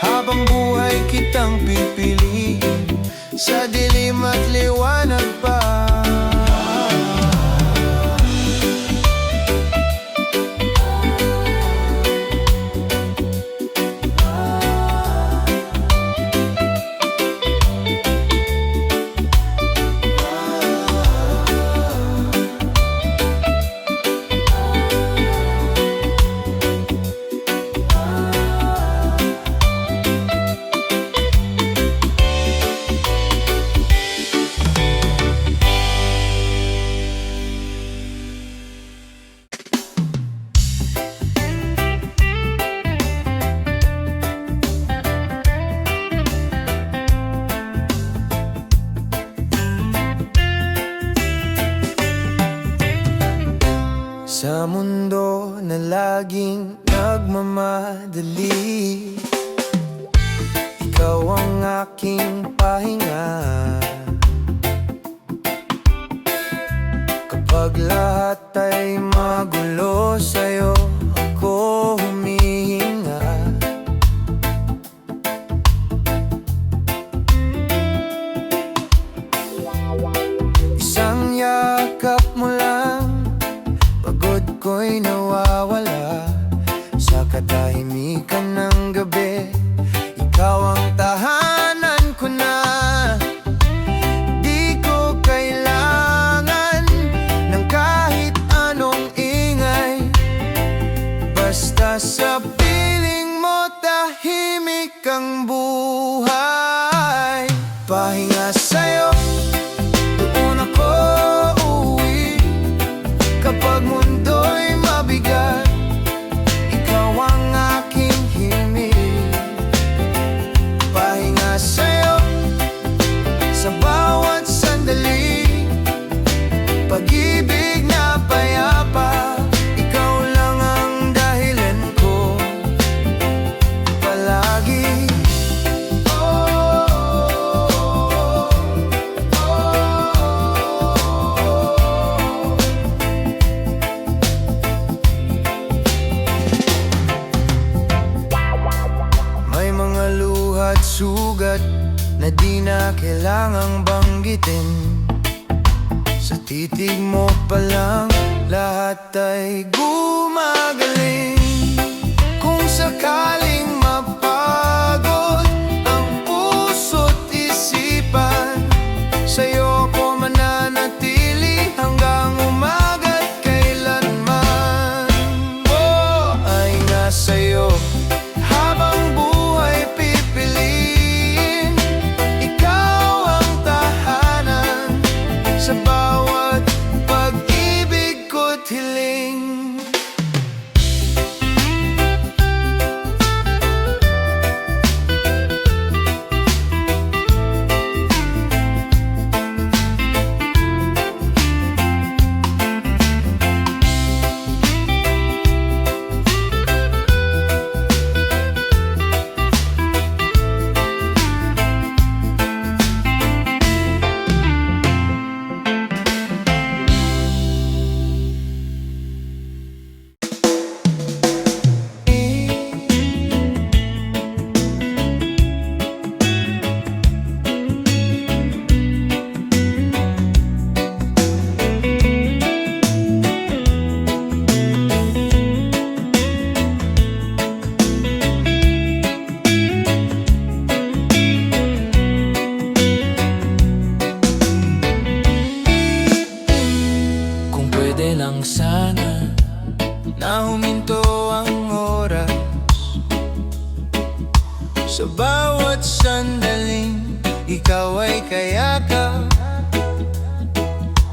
Habang buhay kitang pipiliin, sa dilim at liwanag pa. Sa mundo na laging nagmamadali, ikaw ang aking pahinga. Kapag lahat ay magulo, sa'yo ako humihinga. Isang yakap mo lang, pagod ko'y nawawala. Sa katahimikan ng gabi, ikaw ang tahanan ko na. Di ko kailangan ng kahit anong ingay, basta sa piling mo tahimik ang buhay. Pahinga sa'yo, doon ako uuwi. Kapag mundo'y mabigat, ikaw ang aking himig. Pahinga sa'yo, sa bawat sandali, pag-ibig na payapa. Ikaw lang ang dahilan ko palagi. May mga luhat sugat na di na kailangang banggitin. Sa titig mo pa lang, lahat ay gumagaling. Kung sakaling mapagod ang puso't isipan, sa'yo ako mananatili hanggang umaga't kailanman. Oh, ay nasa'yo habang buhay pipiliin. Ikaw ang tahanan sa bawat pag-ibig ko't hiling. lang sana na huminto ang oras. Sa bawat sandaling ikaw ay kayakap.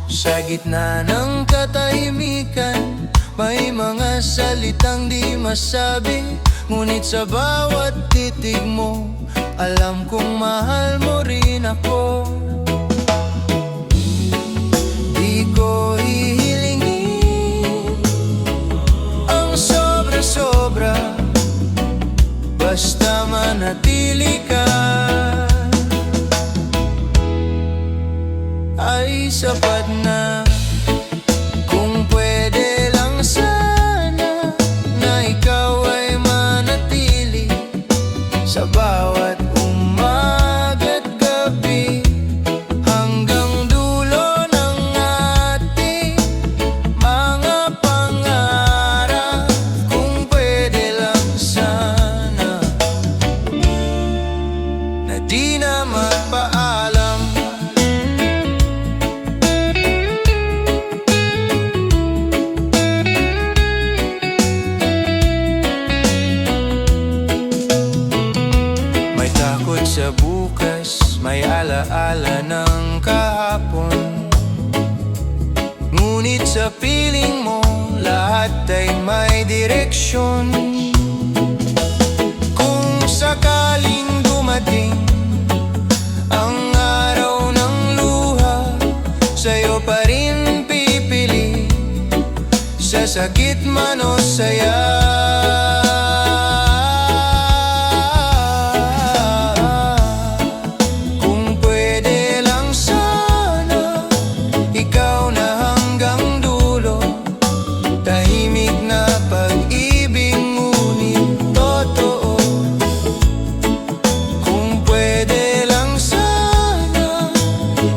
Sa gitna ng katahimikan, may mga salitang di masabi, ngunit sa bawat titig mo, alam kong mahal mo rin ako. Di ko hihilingin ang sobra-sobra, basta manatili ka, ay sapat na. Kung pwede lang sana na ikaw ay manatili sa bawat umaga't gabi, hanggang dulo ng ating mga pangarap. Kung pwede lang sana na di na magpaalam. May takot sa bukas, may alaala ng kahapon, ngunit sa piling mo, lahat ay may direksyon. Kung sakaling dumating ang araw ng luha, sa'yo pa rin pipili, sa sakit man o saya. Kung pwede lang sana, ikaw na hanggang dulo, tahimik na pag-ibig ngunit totoo. Kung pwede lang sana,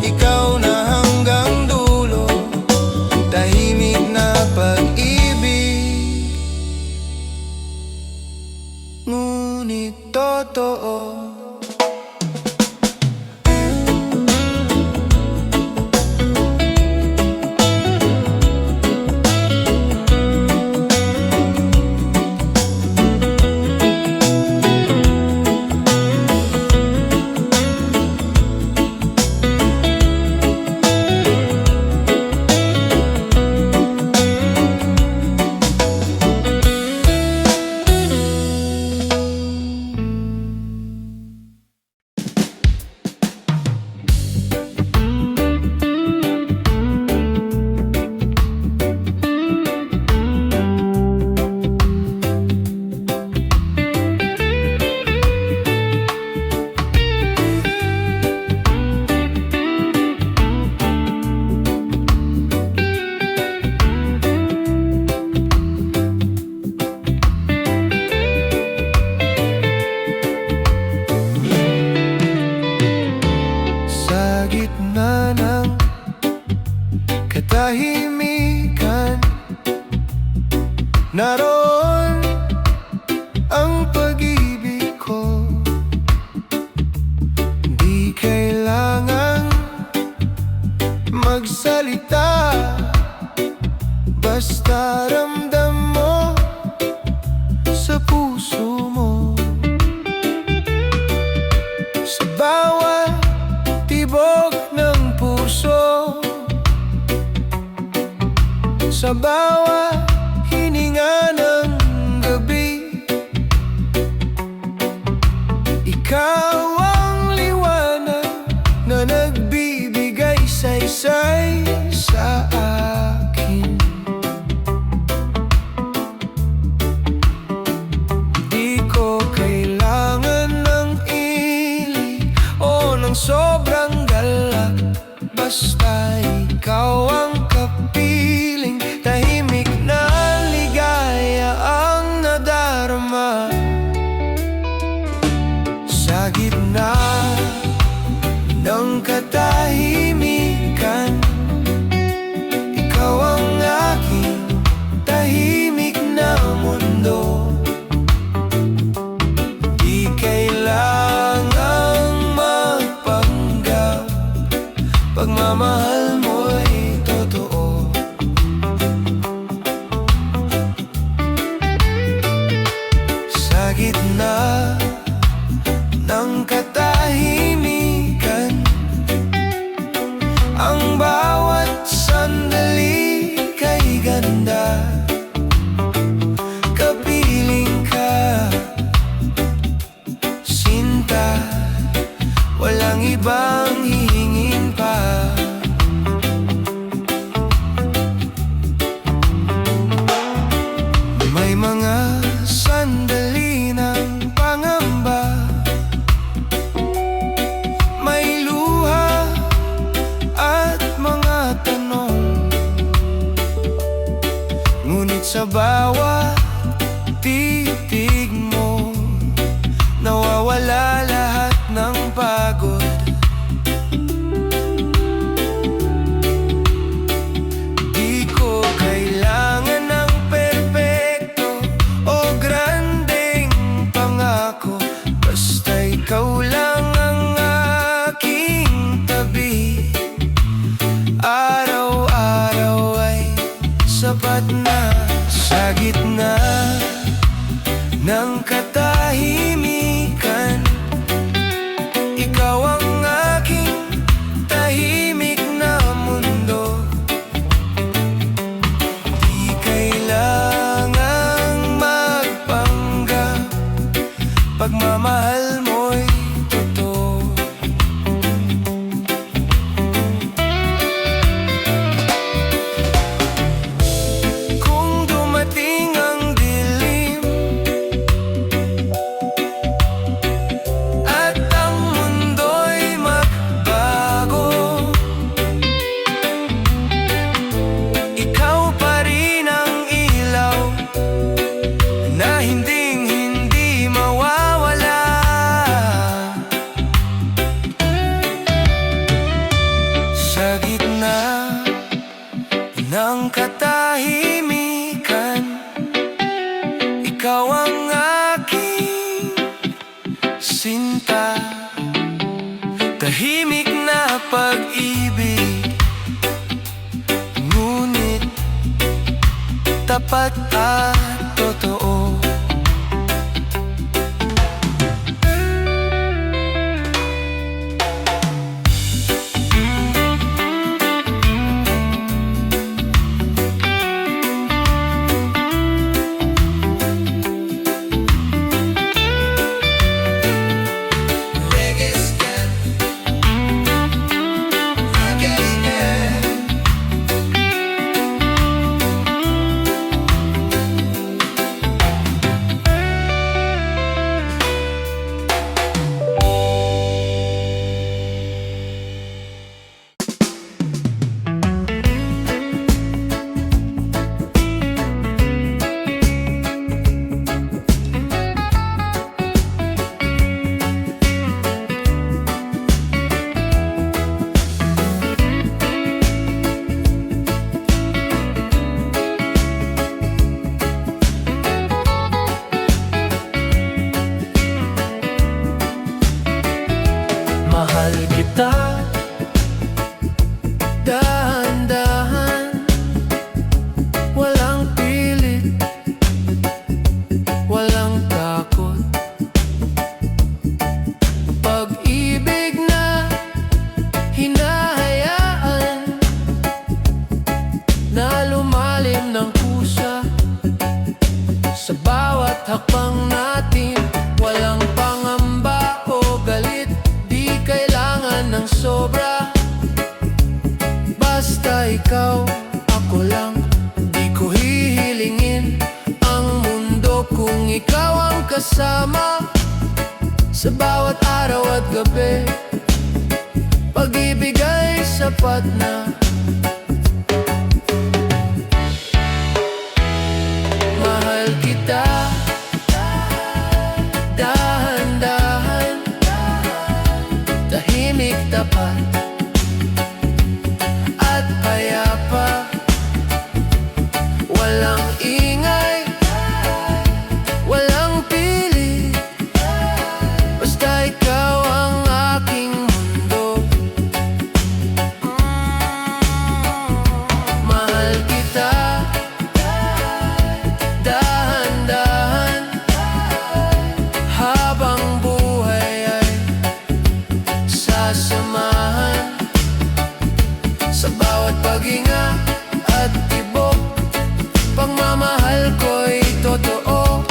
ikaw na hanggang dulo, tahimik na pag-ibig ngunit totoo. Sa gitna ng katahimikan, naroon ang pag-ibig ko. Di kailangang magsalita, basta ramdam mo sa puso mo. Sa bawat tibok ng puso, sa bawat hininga ng gabi, ikaw ang liwanag na nagbibigay saysay sa akin. Di ko kailangan ng ili o ng sobrang galak, basta ikaw ang kapiling, tahimik na Sa bawat titig mo, nawawala lahat ng pagod. Di ko kailangan ng perpekto o grandeng pangako, basta ikaw lang ang aking tabi. Araw-araw ay sapat na. Sa gitna ng katahimikan, ikaw ang aking tahimik na mundo. Di kailangang magpanggap, pagmamahal mo'y totoo. Kung dumating ang dilim at ang mundo'y magbago, ikaw pa rin ang ilaw na hinding-hindi mawawala. Sa gitna ng katahimikan, ikaw ang aking sinta. Tahimik na pag-ibig, ngunit tapat at totoo. Mahal kita, dahan-dahan, walang pilit, walang takot. Pag-ibig na hinahayaan na lumalim ng kusa. Sa bawat hakbang natin, walang pangamba o galit. Di kailangan ng sobra, basta ikaw, ako lang. Di ko hihilingin ang mundo kung ikaw ang kasama. Sa bawat araw at gabi, pag-ibig ay sapat na. Mahal kita, dahan-dahan, tahimik, tapat at payapa. Walang ingay, walang pilit, basta ikaw ang aking mundo. Mahal kita, dahan-dahan, habang buhay ay sasamahan. Sa bawat paghinga at tibok, pagmamahal ko'y totoo.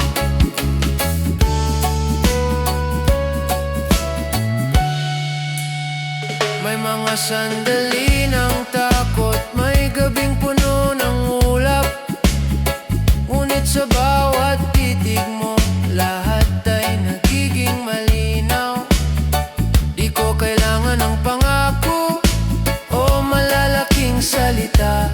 May mga sandali ng takot, may gabing puno ng ulap, ngunit sa bawat titig mo, lahat ay nagiging malinaw. Di ko kailangan ng pangako o malalaking salita,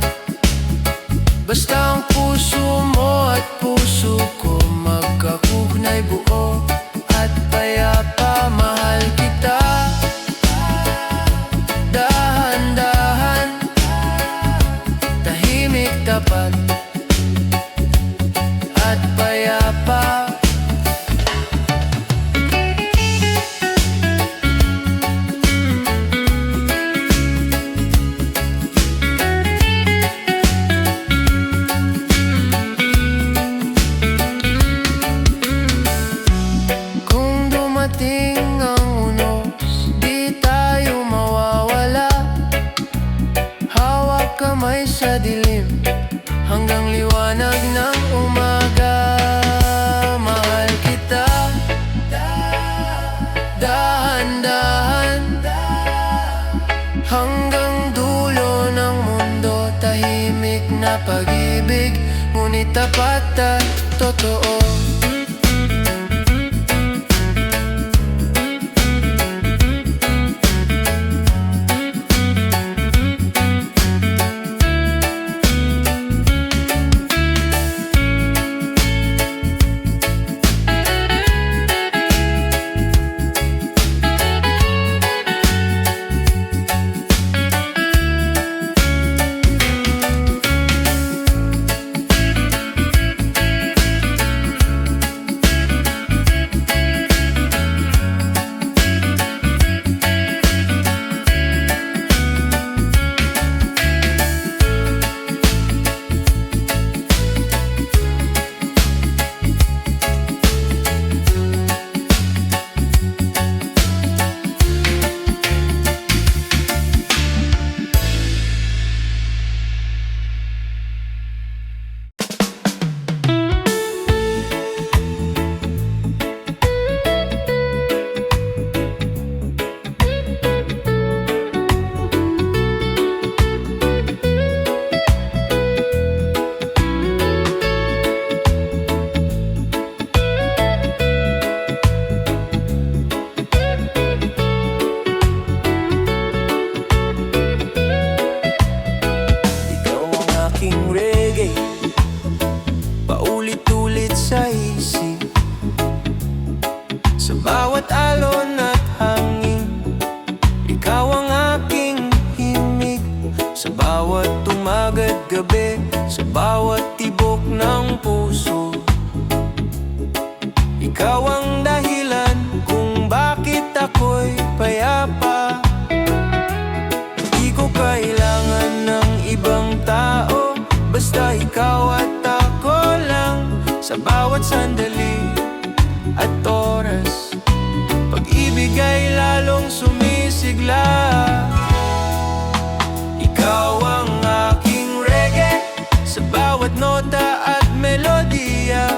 Basta ang puso mo at puso ko magkakugnay buo at payapa, mahal kita. Dahan-dahan, tahimik tapat at payapa. Kung dumating ang unos, di tayo mawawala. Hawak kamay sa dilim hanggang liwanag ng umaga. Mahal kita. Dahan-dahan, hanggang dulo ng mundo. Tahimik na pag-ibig, ngunit tapat at totoo. Paulit-ulit sa isip, sa bawat alon at hangin. Ikaw ang aking himig, sa bawat umaga at gabi, sa bawat tibok ng puso. Ikaw ang dahilan kung bakit ako'y payapa. Di ko kailangan ng ibang tao, basta ikaw at ako lang. Sa bawat sandali at oras, pag-ibig ay lalong sumisigla. Ikaw ang aking reggae, sa bawat nota at melodiya.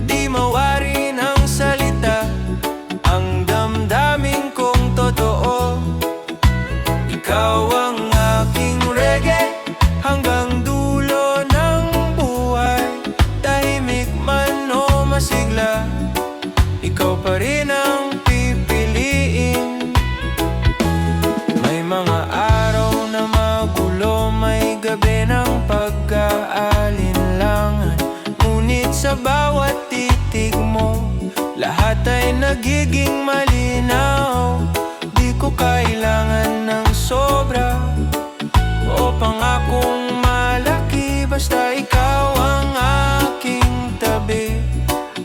Di mawari ng salita ang damdamin kong totoo. Ikaw ang aking reggae, hanggang dulo ng buhay. Tahimik man o masigla, ikaw pa rin ang pipiliin. May mga araw na magulo, may gabi ng pag-aalinlangan. Ngunit sa bawat titig mo, lahat ay nagiging malinaw. Di ko kailangan ng sobra o pangakong malaki, basta ikaw ang aking tabi.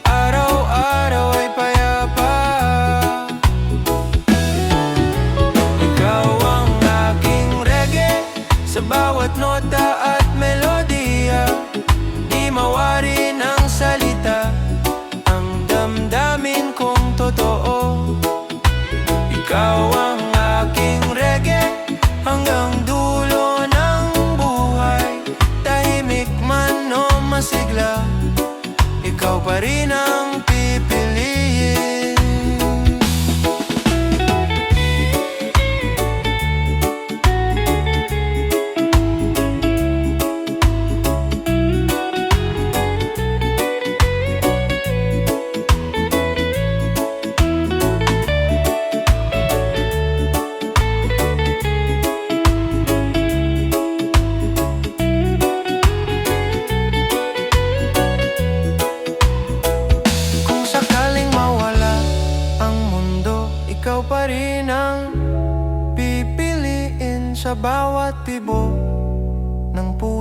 Araw-araw ay payapa. Ikaw ang aking reggae, sa bawat nota at melodiya. Di mawari ng salita ang damdamin kong totoo. Ikaw ang aking reggae, hanggang dulo ng buhay. Tahimik man o masigla, ikaw pa rin ang pipiliin.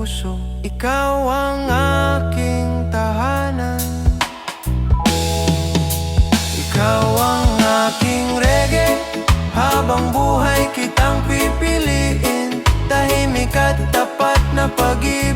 puso. Ikaw ang aking tahanan, ikaw ang aking reggae. Habang buhay kitang pipiliin, tahimik at tapat na pag-ibig.